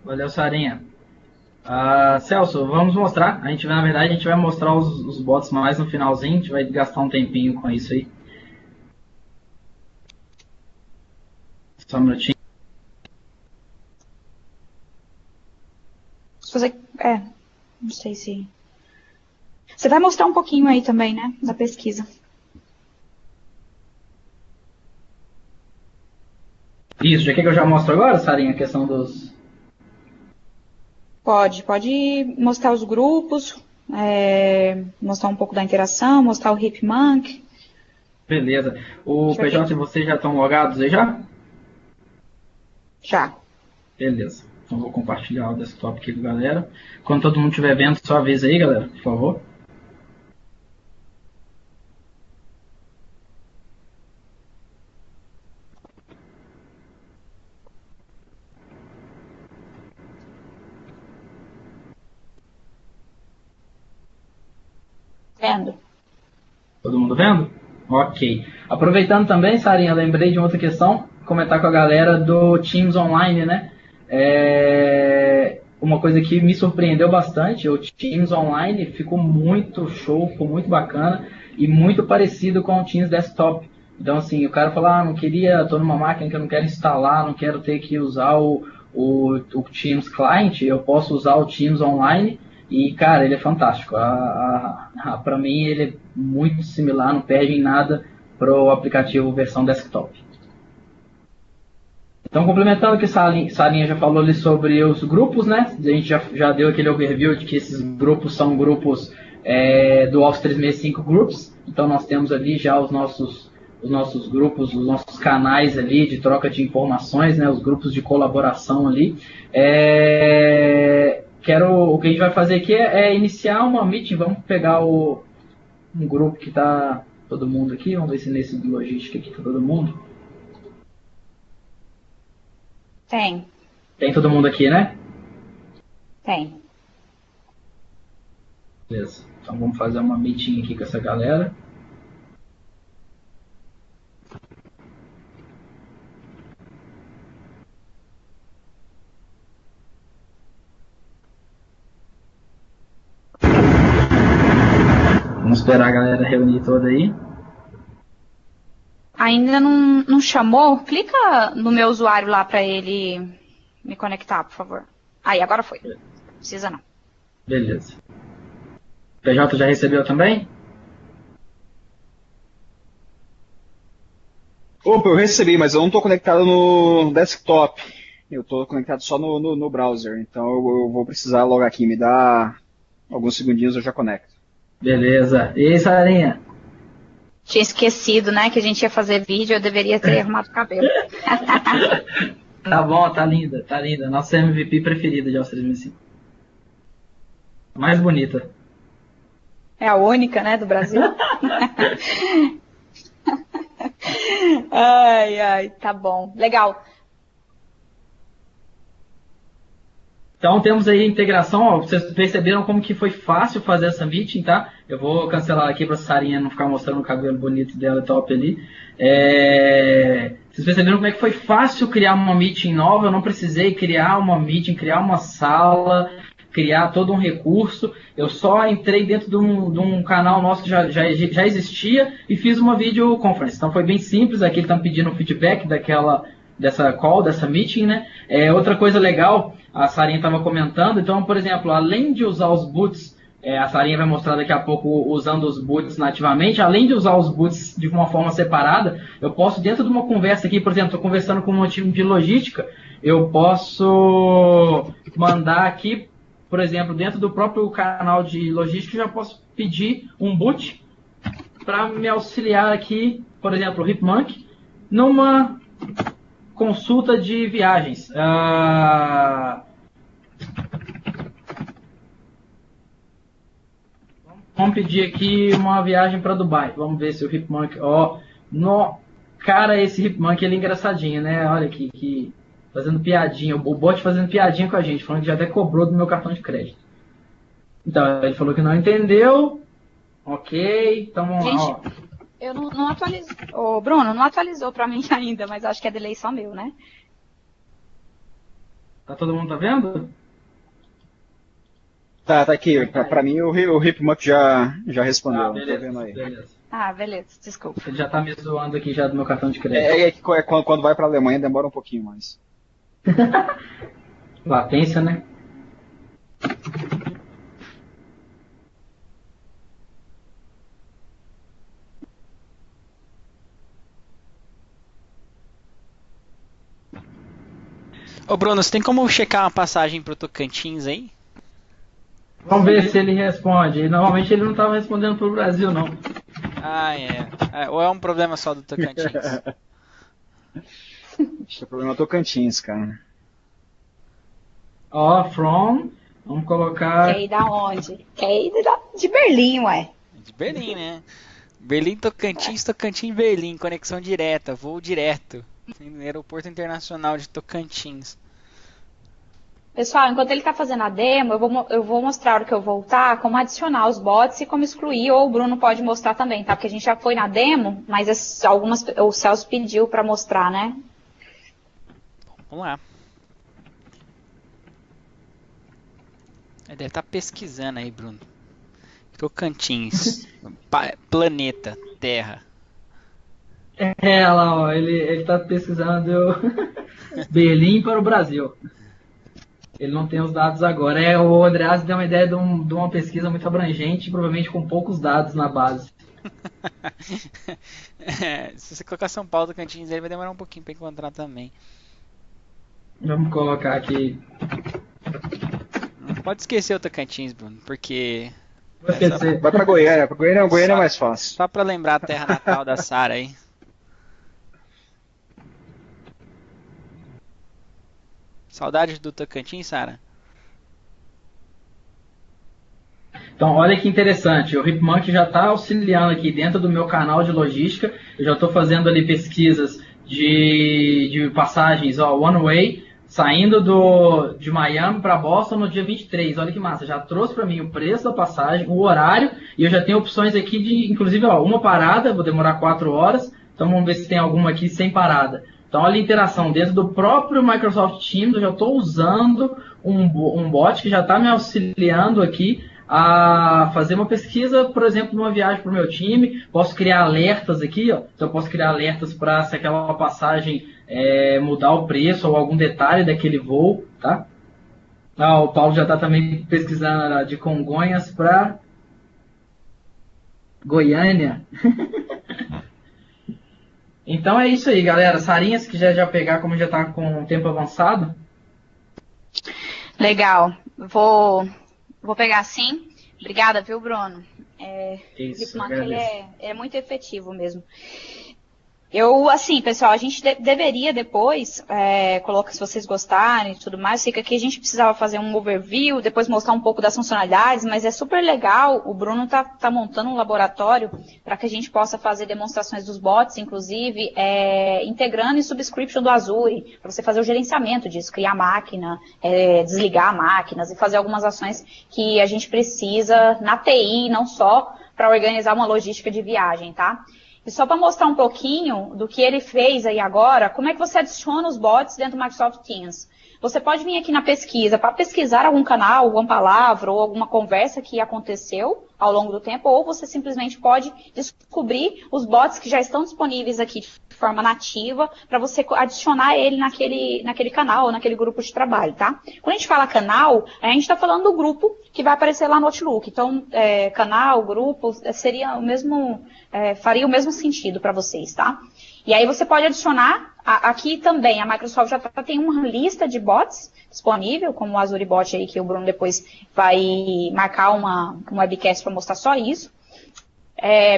Valeu, Sarinha. Celso, vamos mostrar. Na verdade, a gente vai mostrar os bots mais no finalzinho. A gente vai gastar um tempinho com isso aí. Só um minutinho. Não sei se... Você vai mostrar um pouquinho aí também, né? Da pesquisa. Isso, já quer que eu já mostro agora, Sarinha, a questão dos... Pode mostrar os grupos, mostrar um pouco da interação, mostrar o Hipmunk. Beleza. O PJ e vocês já estão logados aí já? Já. Beleza. Então vou compartilhar o desktop aqui com a galera. Quando todo mundo estiver vendo, só avisa aí, galera, por favor. Vendo. Todo mundo vendo? Ok. Aproveitando também, Sarinha, lembrei de uma outra questão, comentar com a galera do Teams Online, né? Uma coisa que me surpreendeu bastante, o Teams Online ficou muito show, ficou muito bacana e muito parecido com o Teams Desktop. Então, assim, o cara falou, não queria, tô numa máquina que eu não quero instalar, não quero ter que usar o Teams Client, eu posso usar o Teams Online e, cara, ele é fantástico. Para mim, ele é muito similar, não perde em nada pro aplicativo versão desktop. Então, complementando o que Sarinha já falou ali sobre os grupos, né? A gente já deu aquele overview de que esses grupos são grupos do Office 365 Groups. Então, nós temos ali já os nossos grupos, os nossos canais ali de troca de informações, né? Os grupos de colaboração ali. O que a gente vai fazer aqui é iniciar uma meeting. Vamos pegar um grupo que está todo mundo aqui. Vamos ver se nesse de logística aqui está todo mundo. Tem. Tem todo mundo aqui, né? Tem. Beleza. Então vamos fazer uma meeting aqui com essa galera. Vamos esperar a galera reunir toda aí. Ainda não chamou? Clica no meu usuário lá para ele me conectar, por favor. Aí, agora foi. Não precisa não. Beleza. PJ já recebeu também? Opa, eu recebi, mas eu não estou conectado no desktop. Eu estou conectado só no browser. Então eu vou precisar logar aqui. Me dá alguns segundinhos, eu já conecto. Beleza. E aí, Sarinha? Tinha esquecido, né, que a gente ia fazer vídeo, eu deveria ter arrumado o cabelo. Tá bom, tá linda, tá linda. Nossa MVP preferida de Office 365. Mais bonita. É a única, né, do Brasil. Ai, tá bom. Legal. Então temos aí a integração, ó, vocês perceberam como que foi fácil fazer essa meeting, tá? Eu vou cancelar aqui para a Sarinha não ficar mostrando o cabelo bonito dela top ali. Vocês perceberam como é que foi fácil criar uma meeting nova? Eu não precisei criar uma meeting, criar uma sala, criar todo um recurso. Eu só entrei dentro de um canal nosso que já existia e fiz uma videoconference. Então foi bem simples, aqui eles estão pedindo um feedback dessa meeting, né? Outra coisa legal, a Sarinha estava comentando, então, por exemplo, além de usar os boots, a Sarinha vai mostrar daqui a pouco usando os boots nativamente, além de usar os boots de uma forma separada, eu posso, dentro de uma conversa aqui, por exemplo, estou conversando com um time de logística, eu posso mandar aqui, por exemplo, dentro do próprio canal de logística, eu já posso pedir um boot para me auxiliar aqui, por exemplo, o Hipmunk, numa consulta de viagens. Vamos pedir aqui uma viagem para Dubai. Vamos ver se o Hipmunk... Cara, esse Hipmunk, ele é engraçadinho, né? Olha aqui, fazendo piadinha. O bot fazendo piadinha com a gente, falando que já até cobrou do meu cartão de crédito. Então, ele falou que não entendeu. Ok, então vamos lá. Ó. Eu não atualizei. Ô, Bruno, não atualizou pra mim ainda, mas acho que é delay só meu, né? Tá todo mundo vendo? Tá aqui. Pra mim o Hipmunk já respondeu. Beleza, tô vendo aí. beleza. Beleza, desculpa. Ele já tá me zoando aqui já do meu cartão de crédito. É que quando vai pra Alemanha demora um pouquinho mais. Latência, né? Ô Bruno, você tem como checar uma passagem pro Tocantins aí? Vamos ver se ele responde. Normalmente ele não estava respondendo pro Brasil, não. Ou é um problema só do Tocantins? Acho que é problema do Tocantins, cara. From. Vamos colocar... Quer ir da onde? Quer ir de Berlim, ué. De Berlim, né? Berlim, Tocantins, Berlim. Conexão direta, voo direto. No Aeroporto Internacional de Tocantins. Pessoal, enquanto ele está fazendo a demo, eu vou mostrar o que eu voltar, como adicionar os bots e como excluir, ou o Bruno pode mostrar também, tá? Porque a gente já foi na demo, mas o Celso pediu para mostrar, né? Vamos lá. Ele deve estar pesquisando aí, Bruno. Tocantins. Planeta, Terra. É, lá, ó, ele tá pesquisando Berlim para o Brasil. Ele não tem os dados agora. O Andreas deu uma ideia de uma pesquisa muito abrangente, provavelmente com poucos dados na base. Se você colocar São Paulo, Tocantins, ele vai demorar um pouquinho para encontrar também. Vamos colocar aqui. Não pode esquecer o Tocantins, Bruno, porque... Vai pra Goiânia. Goiânia é mais fácil. Só para lembrar a terra natal da Sara aí. Saudade do Tocantins, Sara? Então, olha que interessante. O Hipmunk já está auxiliando aqui dentro do meu canal de logística. Eu já estou fazendo ali pesquisas de passagens, one way, saindo de Miami para Boston no dia 23. Olha que massa. Já trouxe para mim o preço da passagem, o horário, e eu já tenho opções aqui de, inclusive, uma parada, vou demorar 4 horas. Então, vamos ver se tem alguma aqui sem parada. Então, olha a interação. Dentro do próprio Microsoft Teams, eu já estou usando um bot que já está me auxiliando aqui a fazer uma pesquisa, por exemplo, numa viagem para o meu time. Posso criar alertas aqui, ó. Então, eu posso criar alertas para se aquela passagem mudar o preço ou algum detalhe daquele voo, tá? O Paulo já está também pesquisando de Congonhas para Goiânia. Então é isso aí, galera. Sarinha, se quiser já pegar, como já está com o tempo avançado. Legal. Vou pegar sim. Obrigada, viu, Bruno? Isso, ele é muito efetivo mesmo. Assim, pessoal, a gente deveria depois, colocar se vocês gostarem e tudo mais, sei que aqui a gente precisava fazer um overview, depois mostrar um pouco das funcionalidades, mas é super legal, o Bruno tá montando um laboratório para que a gente possa fazer demonstrações dos bots, inclusive, integrando em subscription do Azure, para você fazer o gerenciamento disso, criar máquina, desligar máquinas e fazer algumas ações que a gente precisa na TI, não só para organizar uma logística de viagem, tá? E só para mostrar um pouquinho do que ele fez aí agora, como é que você adiciona os bots dentro do Microsoft Teams? Você pode vir aqui na pesquisa para pesquisar algum canal, alguma palavra ou alguma conversa que aconteceu ao longo do tempo, ou você simplesmente pode descobrir os bots que já estão disponíveis aqui de forma nativa para você adicionar ele naquele canal ou naquele grupo de trabalho, tá? Quando a gente fala canal, a gente está falando do grupo que vai aparecer lá no Outlook. Então, canal, grupo, seria o mesmo, faria o mesmo sentido para vocês, tá? E aí você pode adicionar, aqui também, a Microsoft já tem uma lista de bots disponível, como o Azure Bot aí, que o Bruno depois vai marcar um webcast para mostrar só isso.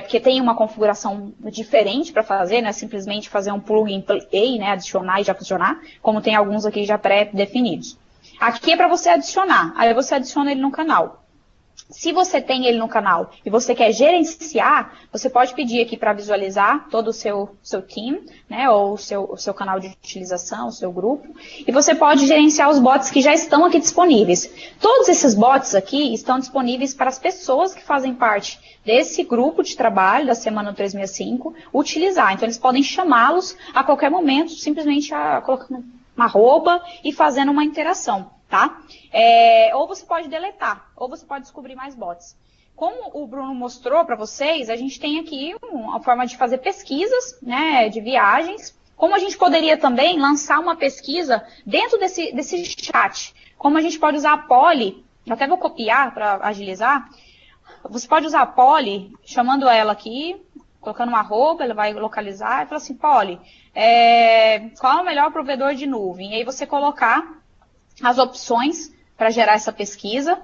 Porque tem uma configuração diferente para fazer, não é simplesmente fazer um plugin play, né, adicionar e já funcionar, como tem alguns aqui já pré-definidos. Aqui é para você adicionar, aí você adiciona ele no canal. Se você tem ele no canal e você quer gerenciar, você pode pedir aqui para visualizar todo o seu team, né, ou o seu canal de utilização, o seu grupo, e você pode gerenciar os bots que já estão aqui disponíveis. Todos esses bots aqui estão disponíveis para as pessoas que fazem parte desse grupo de trabalho da Semana 365 utilizar. Então, eles podem chamá-los a qualquer momento, simplesmente colocando uma arroba e fazendo uma interação. Tá? Ou você pode deletar, ou você pode descobrir mais bots. Como o Bruno mostrou para vocês, a gente tem aqui uma forma de fazer pesquisas, né, de viagens. Como a gente poderia também lançar uma pesquisa dentro desse chat. Como a gente pode usar a Polly, eu até vou copiar para agilizar. Você pode usar a Polly, chamando ela aqui, colocando uma arroba, ela vai localizar e falar assim, Polly, qual é o melhor provedor de nuvem? E aí você colocar as opções para gerar essa pesquisa,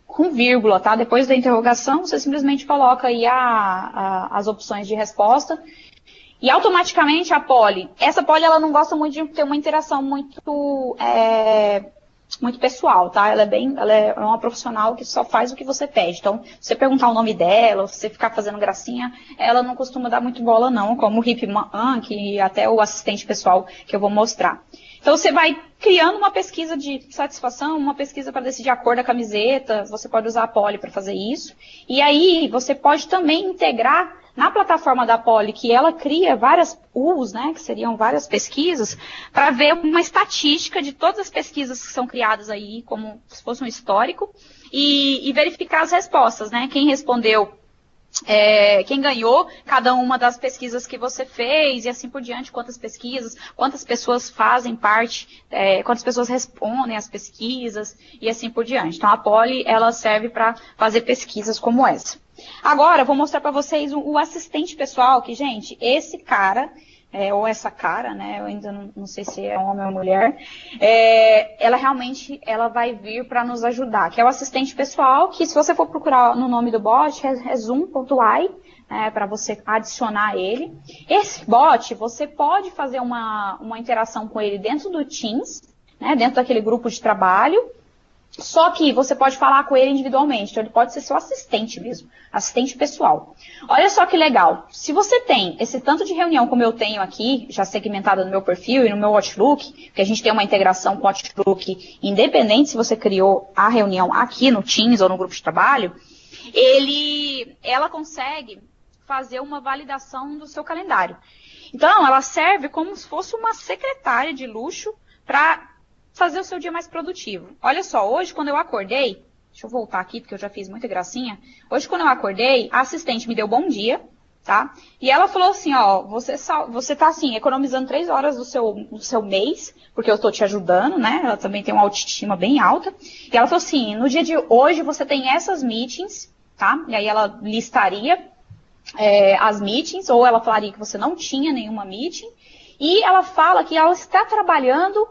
com vírgula, tá? Depois da interrogação, você simplesmente coloca aí as opções de resposta, e automaticamente a Polly, essa Polly ela não gosta muito de ter uma interação muito muito pessoal, tá? Ela é uma profissional que só faz o que você pede. Então, se você perguntar o nome dela, se você ficar fazendo gracinha, ela não costuma dar muito bola não, como o Hip Man, que até o assistente pessoal que eu vou mostrar. Então, você vai criando uma pesquisa de satisfação, uma pesquisa para decidir a cor da camiseta, você pode usar a Poly para fazer isso. E aí, você pode também integrar na plataforma da Poly, que ela cria várias pools, né, que seriam várias pesquisas, para ver uma estatística de todas as pesquisas que são criadas aí, como se fosse um histórico, e verificar as respostas, né, quem respondeu, quem ganhou cada uma das pesquisas que você fez, e assim por diante, quantas pesquisas, quantas pessoas fazem parte, quantas pessoas respondem às pesquisas, e assim por diante. Então, a Poly, ela serve para fazer pesquisas como essa. Agora, eu vou mostrar para vocês o assistente pessoal, que, gente, esse cara, ou essa cara, né, eu ainda não sei se é homem ou mulher, ela realmente vai vir para nos ajudar, que é o assistente pessoal, que se você for procurar no nome do bot, é zoom.ai, para você adicionar ele. Esse bot, você pode fazer uma interação com ele dentro do Teams, né, dentro daquele grupo de trabalho. Só que você pode falar com ele individualmente, então ele pode ser seu assistente mesmo, assistente pessoal. Olha só que legal, se você tem esse tanto de reunião como eu tenho aqui, já segmentada no meu perfil e no meu Outlook, que a gente tem uma integração com o Outlook, independente se você criou a reunião aqui no Teams ou no grupo de trabalho, ela consegue fazer uma validação do seu calendário. Então, ela serve como se fosse uma secretária de luxo para fazer o seu dia mais produtivo. Olha só, hoje quando eu acordei, deixa eu voltar aqui porque eu já fiz muita gracinha. Hoje quando eu acordei, a assistente me deu bom dia, tá? E ela falou assim, ó, você tá assim, economizando 3 horas do seu mês, porque eu tô te ajudando, né? Ela também tem uma autoestima bem alta. E ela falou assim, no dia de hoje você tem essas meetings, tá? E aí ela listaria as meetings, ou ela falaria que você não tinha nenhuma meeting. E ela fala que ela está trabalhando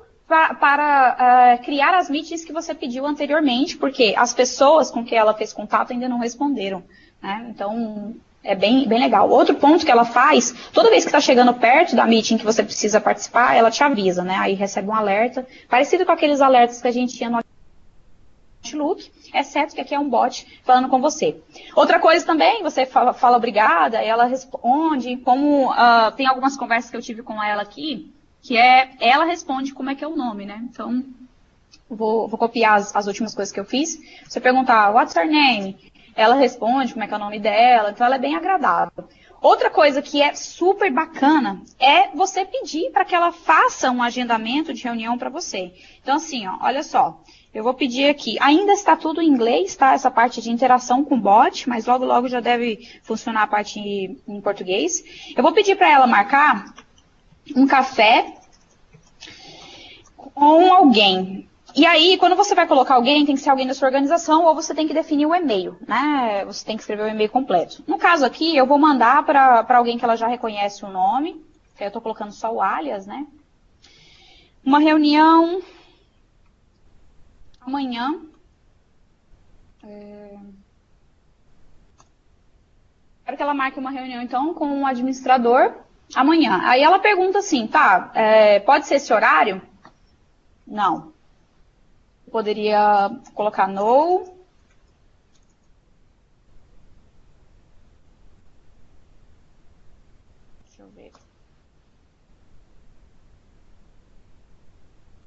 para criar as meetings que você pediu anteriormente, porque as pessoas com quem ela fez contato ainda não responderam, né? Então, é bem legal. Outro ponto que ela faz, toda vez que está chegando perto da meeting que você precisa participar, ela te avisa, né? Aí recebe um alerta, parecido com aqueles alertas que a gente tinha no Outlook, exceto que aqui é um bot falando com você. Outra coisa também, você fala obrigada, ela responde, como tem algumas conversas que eu tive com ela aqui, que ela responde como é que é o nome, né? Então, vou copiar as últimas coisas que eu fiz. Você perguntar, what's her name? Ela responde como é que é o nome dela, então ela é bem agradável. Outra coisa que é super bacana é você pedir para que ela faça um agendamento de reunião para você. Então, assim, ó, olha só, eu vou pedir aqui, ainda está tudo em inglês, tá? Essa parte de interação com o bot, mas logo, logo já deve funcionar a parte em português. Eu vou pedir para ela marcar um café com alguém. E aí, quando você vai colocar alguém, tem que ser alguém da sua organização ou você tem que definir o e-mail, né? Você tem que escrever o e-mail completo. No caso aqui, eu vou mandar para alguém que ela já reconhece o nome, que eu estou colocando só o alias, né? Uma reunião amanhã. Quero que ela marque uma reunião, então, com o administrador amanhã. Aí ela pergunta assim, tá, pode ser esse horário? Não. Poderia colocar no. Deixa eu ver.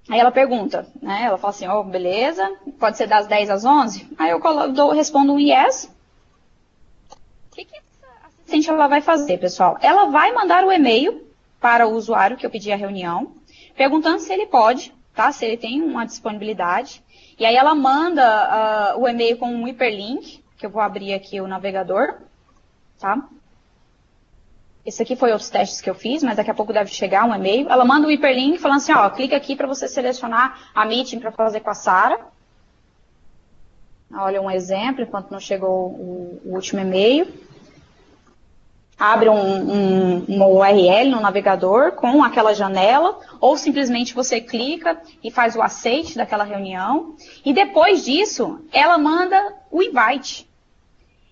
Aí ela pergunta, né? Ela fala assim, beleza, pode ser das 10 às 11? Aí eu respondo um yes. O que essa assistente ela vai fazer, pessoal? Ela vai mandar o e-mail para o usuário que eu pedi a reunião, perguntando se ele pode, tá? Se ele tem uma disponibilidade. E aí ela manda o e-mail com um hiperlink, que eu vou abrir aqui o navegador, tá? Esse aqui foi outros testes que eu fiz, mas daqui a pouco deve chegar um e-mail. Ela manda um hiperlink falando assim, clica aqui para você selecionar a meeting para fazer com a Sara. Olha um exemplo, enquanto não chegou o último e-mail. Abre uma URL no navegador com aquela janela, ou simplesmente você clica e faz o aceite daquela reunião. E depois disso, ela manda o invite.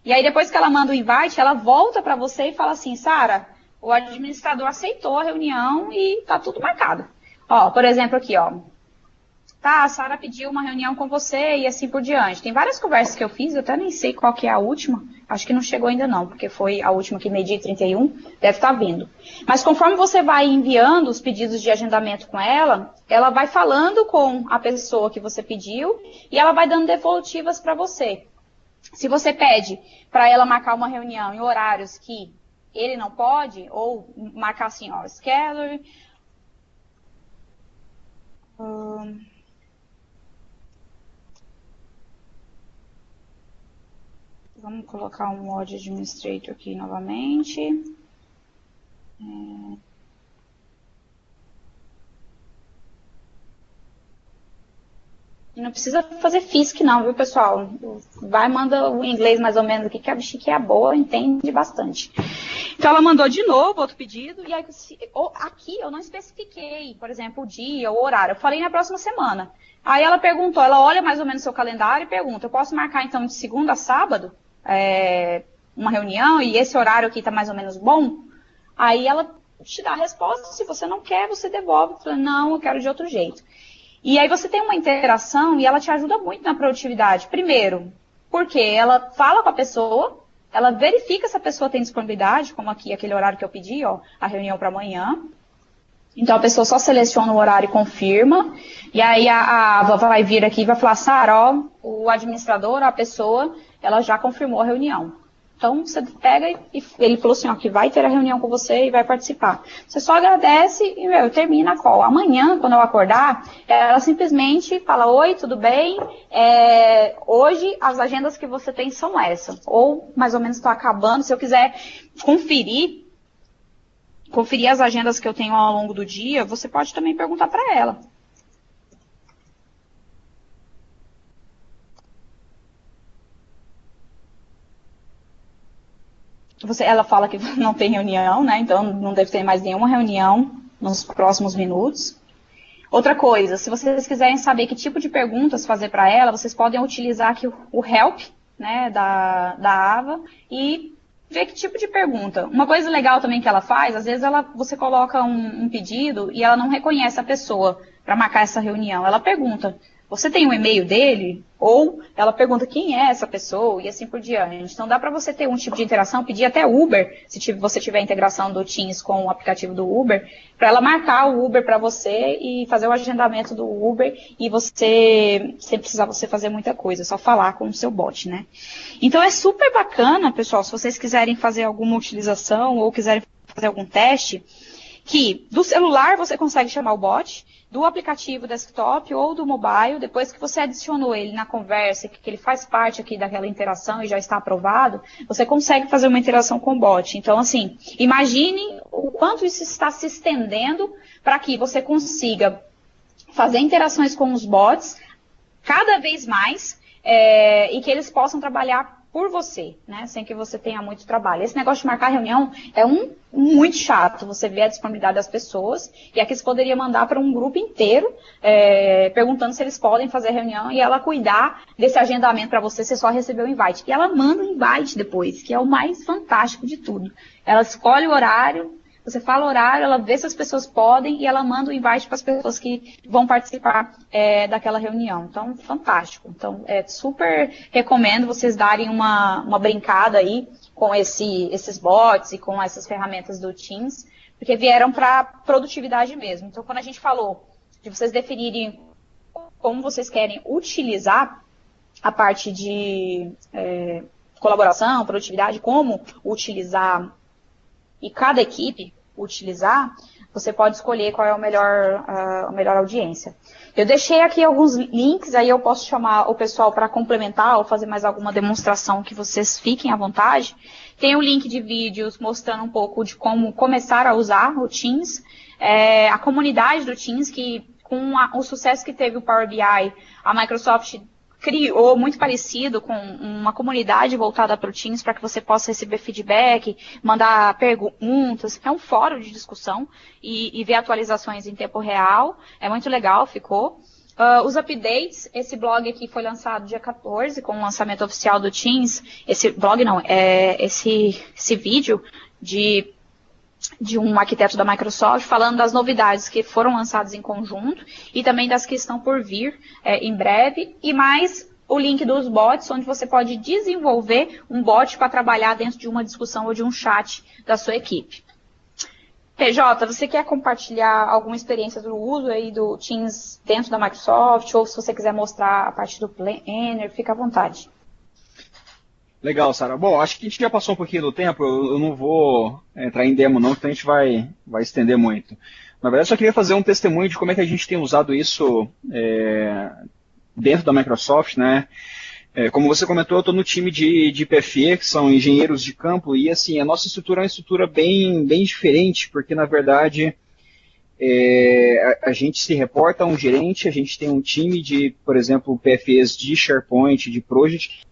E aí depois que ela manda o invite, ela volta para você e fala assim, Sara, o administrador aceitou a reunião e tá tudo marcado. Por exemplo aqui, tá, a Sara pediu uma reunião com você e assim por diante. Tem várias conversas que eu fiz, eu até nem sei qual que é a última, acho que não chegou ainda não, porque foi a última que meio-dia 31, deve estar vindo. Mas conforme você vai enviando os pedidos de agendamento com ela, ela vai falando com a pessoa que você pediu e ela vai dando devolutivas para você. Se você pede para ela marcar uma reunião em horários que ele não pode, ou marcar assim, ó, schedule, vamos colocar um mod administrator aqui novamente. E não precisa fazer FISC não, viu, pessoal? Vai, manda o inglês mais ou menos aqui, que a bichinha é boa, entende bastante. Então, ela mandou de novo outro pedido, e aí aqui eu não especifiquei, por exemplo, o dia, o horário. Eu falei na próxima semana. Aí ela perguntou, ela olha mais ou menos o seu calendário e pergunta, eu posso marcar então de segunda a sábado uma reunião e esse horário aqui está mais ou menos bom? Aí ela te dá a resposta, se você não quer, você devolve. Fala, não, eu quero de outro jeito. E aí você tem uma interação e ela te ajuda muito na produtividade. Primeiro, porque ela fala com a pessoa, ela verifica se a pessoa tem disponibilidade, como aqui, aquele horário que eu pedi, ó, a reunião para amanhã. Então a pessoa só seleciona o horário e confirma. E aí a Ava vai vir aqui e vai falar, Sara, ó, o administrador, a pessoa, ela já confirmou a reunião. Então, você pega e ele falou assim, ó, que vai ter a reunião com você e vai participar. Você só agradece e, termina a call. Amanhã, quando eu acordar, ela simplesmente fala, oi, tudo bem? Hoje, as agendas que você tem são essas. Ou, mais ou menos, estou acabando. Se eu quiser conferir as agendas que eu tenho ao longo do dia, você pode também perguntar para ela. Ela fala que não tem reunião, né? Então não deve ter mais nenhuma reunião nos próximos minutos. Outra coisa, se vocês quiserem saber que tipo de perguntas fazer para ela, vocês podem utilizar aqui o help, né, da Ava e ver que tipo de pergunta. Uma coisa legal também que ela faz, às vezes você coloca um pedido e ela não reconhece a pessoa para marcar essa reunião. Ela pergunta, você tem um e-mail dele? Ou ela pergunta quem é essa pessoa e assim por diante. Então dá para você ter um tipo de interação, pedir até Uber, se você tiver a integração do Teams com o aplicativo do Uber, para ela marcar o Uber para você e fazer o agendamento do Uber e você, sem precisar você fazer muita coisa, só falar com o seu bot, né? Então é super bacana, pessoal, se vocês quiserem fazer alguma utilização ou quiserem fazer algum teste, que do celular você consegue chamar o bot, do aplicativo desktop ou do mobile, depois que você adicionou ele na conversa, que ele faz parte aqui daquela interação e já está aprovado, você consegue fazer uma interação com o bot. Então, assim, imagine o quanto isso está se estendendo para que você consiga fazer interações com os bots cada vez mais e que eles possam trabalhar por você, né, sem que você tenha muito trabalho. Esse negócio de marcar reunião é muito chato, você vê a disponibilidade das pessoas, e aqui você poderia mandar para um grupo inteiro, perguntando se eles podem fazer reunião, e ela cuidar desse agendamento para você só receber o invite. E ela manda o invite depois, que é o mais fantástico de tudo. Ela escolhe o horário, você fala o horário, ela vê se as pessoas podem e ela manda o invite para as pessoas que vão participar daquela reunião. Então, fantástico. Então, super recomendo vocês darem uma brincada aí com esses bots e com essas ferramentas do Teams, porque vieram para produtividade mesmo. Então, quando a gente falou de vocês definirem como vocês querem utilizar a parte de colaboração, produtividade, como utilizar e cada equipe utilizar, você pode escolher qual é a melhor audiência. Eu deixei aqui alguns links, aí eu posso chamar o pessoal para complementar ou fazer mais alguma demonstração que vocês fiquem à vontade. Tem um link de vídeos mostrando um pouco de como começar a usar o Teams, a comunidade do Teams, que com o sucesso que teve o Power BI, a Microsoft criou muito parecido com uma comunidade voltada para o Teams para que você possa receber feedback, mandar perguntas. É um fórum de discussão e ver atualizações em tempo real. É muito legal, ficou. Os updates, esse blog aqui foi lançado dia 14 com o lançamento oficial do Teams. Esse blog não, esse vídeo de de um arquiteto da Microsoft, falando das novidades que foram lançadas em conjunto e também das que estão por vir em breve, e mais o link dos bots, onde você pode desenvolver um bot para trabalhar dentro de uma discussão ou de um chat da sua equipe. PJ, você quer compartilhar alguma experiência do uso aí do Teams dentro da Microsoft, ou se você quiser mostrar a parte do Planner, fica à vontade. Legal, Sara. Bom, acho que a gente já passou um pouquinho do tempo, eu não vou entrar em demo não, porque a gente vai estender muito. Na verdade, eu só queria fazer um testemunho de como é que a gente tem usado isso dentro da Microsoft, né? Como você comentou, eu estou no time de PFE, que são engenheiros de campo, e assim, a nossa estrutura é uma estrutura bem diferente, porque na verdade a gente se reporta a um gerente, a gente tem um time de, por exemplo, PFEs de SharePoint, de Project,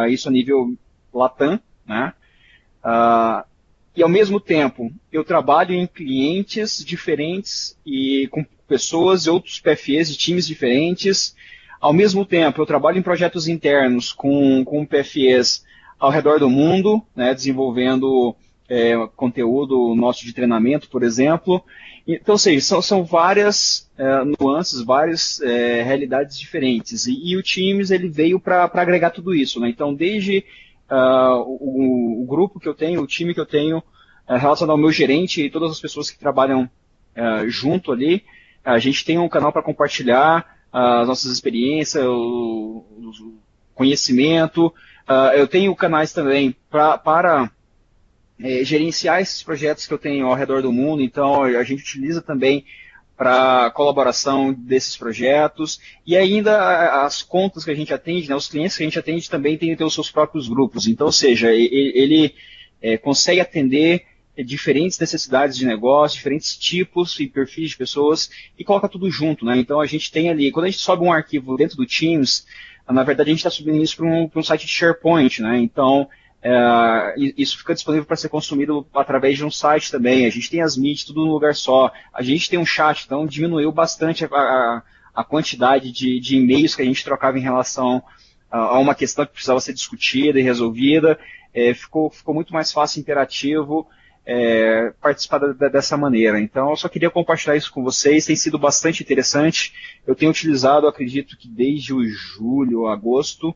isso a nível Latam, né? E ao mesmo tempo, eu trabalho em clientes diferentes e com pessoas e outros PFEs de times diferentes. Ao mesmo tempo, eu trabalho em projetos internos com PFEs ao redor do mundo, né, desenvolvendo conteúdo nosso de treinamento, por exemplo. Então, ou seja, são várias nuances, várias realidades diferentes. E o Teams ele veio para agregar tudo isso, né? Então, desde o grupo que eu tenho, o time que eu tenho, relacionado ao meu gerente e todas as pessoas que trabalham junto ali, a gente tem um canal para compartilhar as nossas experiências, o conhecimento. Eu tenho canais também para gerenciar esses projetos que eu tenho ao redor do mundo, então a gente utiliza também para colaboração desses projetos, e ainda as contas que a gente atende, né, os clientes que a gente atende também têm que ter os seus próprios grupos, então, ou seja, ele consegue atender diferentes necessidades de negócio, diferentes tipos e perfis de pessoas, e coloca tudo junto, né? Então a gente tem ali, quando a gente sobe um arquivo dentro do Teams, na verdade a gente está subindo isso para um site de SharePoint, né? Então isso fica disponível para ser consumido através de um site também. A gente tem as mídias, tudo num lugar só. A gente tem um chat, então diminuiu bastante a quantidade de e-mails que a gente trocava em relação a uma questão que precisava ser discutida e resolvida. Ficou muito mais fácil e interativo participar dessa maneira. Então, eu só queria compartilhar isso com vocês, tem sido bastante interessante. Eu tenho utilizado, acredito que desde o julho, agosto,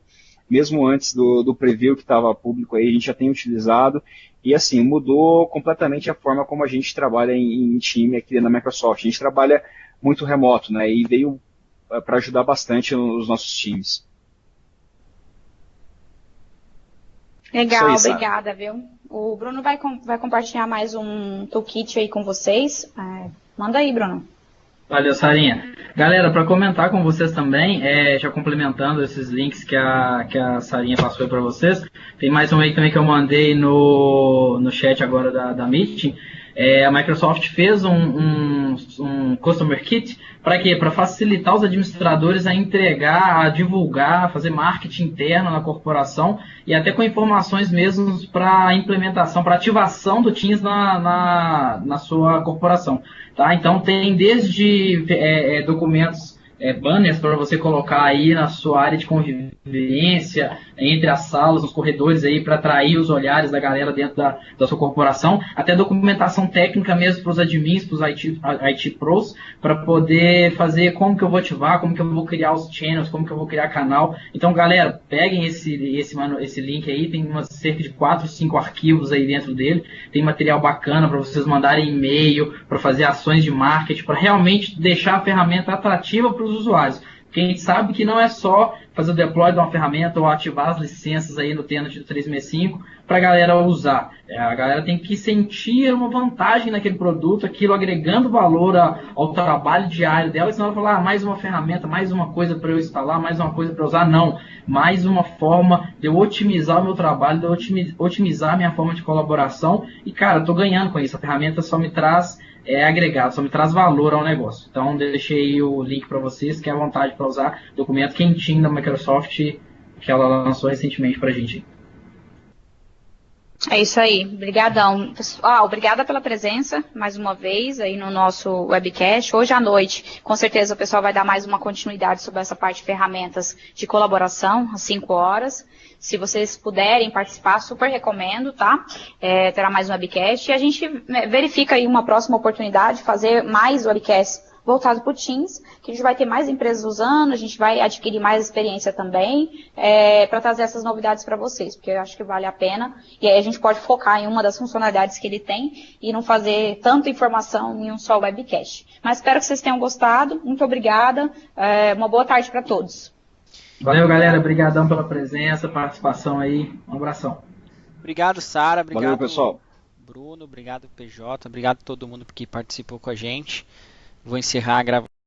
mesmo antes do preview que estava público aí, a gente já tem utilizado, e assim, mudou completamente a forma como a gente trabalha em time aqui na Microsoft. A gente trabalha muito remoto, né, e veio para ajudar bastante os nossos times. Legal, aí, obrigada, viu? O Bruno vai compartilhar mais um toolkit aí com vocês. Manda aí, Bruno. Valeu, Sarinha. Galera, para comentar com vocês também, já complementando esses links que a Sarinha passou para vocês, tem mais um aí também que eu mandei no chat agora da Meeting. A Microsoft fez um Customer Kit para quê? Para facilitar os administradores a entregar, a divulgar, a fazer marketing interno na corporação e até com informações mesmo para implementação, para ativação do Teams na sua corporação. Tá? Então tem desde documentos, banners para você colocar aí na sua área de convivência, entre as salas, nos corredores aí, para atrair os olhares da galera dentro da sua corporação, até documentação técnica mesmo para os admins, para os IT Pros, para poder fazer como que eu vou ativar, como que eu vou criar os channels, como que eu vou criar canal. Então, galera, peguem esse link aí, tem cerca de 4, 5 arquivos aí dentro dele, tem material bacana para vocês mandarem e-mail, para fazer ações de marketing, para realmente deixar a ferramenta atrativa para os usuários. Porque a gente sabe que não é só fazer o deploy de uma ferramenta ou ativar as licenças aí no Tenant do 365 para a galera usar. A galera tem que sentir uma vantagem naquele produto, aquilo agregando valor ao trabalho diário dela, senão ela fala, mais uma ferramenta, mais uma coisa para eu instalar, mais uma coisa para usar. Não, mais uma forma de eu otimizar o meu trabalho, de eu otimizar a minha forma de colaboração. E, cara, eu estou ganhando com isso. A ferramenta só me traz agregado, só me traz valor ao negócio. Então, deixei o link para vocês, que é à vontade para usar documento quentinho da Microsoft que ela lançou recentemente para a gente. É isso aí, brigadão. Pessoal, obrigada pela presença, mais uma vez, aí no nosso webcast. Hoje à noite, com certeza o pessoal vai dar mais uma continuidade sobre essa parte de ferramentas de colaboração, às 5 horas. Se vocês puderem participar, super recomendo, tá? Terá mais um webcast. E a gente verifica aí uma próxima oportunidade de fazer mais webcasts voltado para o Teams, que a gente vai ter mais empresas usando, a gente vai adquirir mais experiência também, para trazer essas novidades para vocês, porque eu acho que vale a pena, e aí a gente pode focar em uma das funcionalidades que ele tem e não fazer tanta informação em um só webcast. Mas espero que vocês tenham gostado, muito obrigada, uma boa tarde para todos. Valeu, galera, obrigadão pela presença, participação aí, um abração. Obrigado, Sara, obrigado, Valeu, pessoal. Bruno, obrigado, PJ, obrigado a todo mundo que participou com a gente. Vou encerrar a gravação.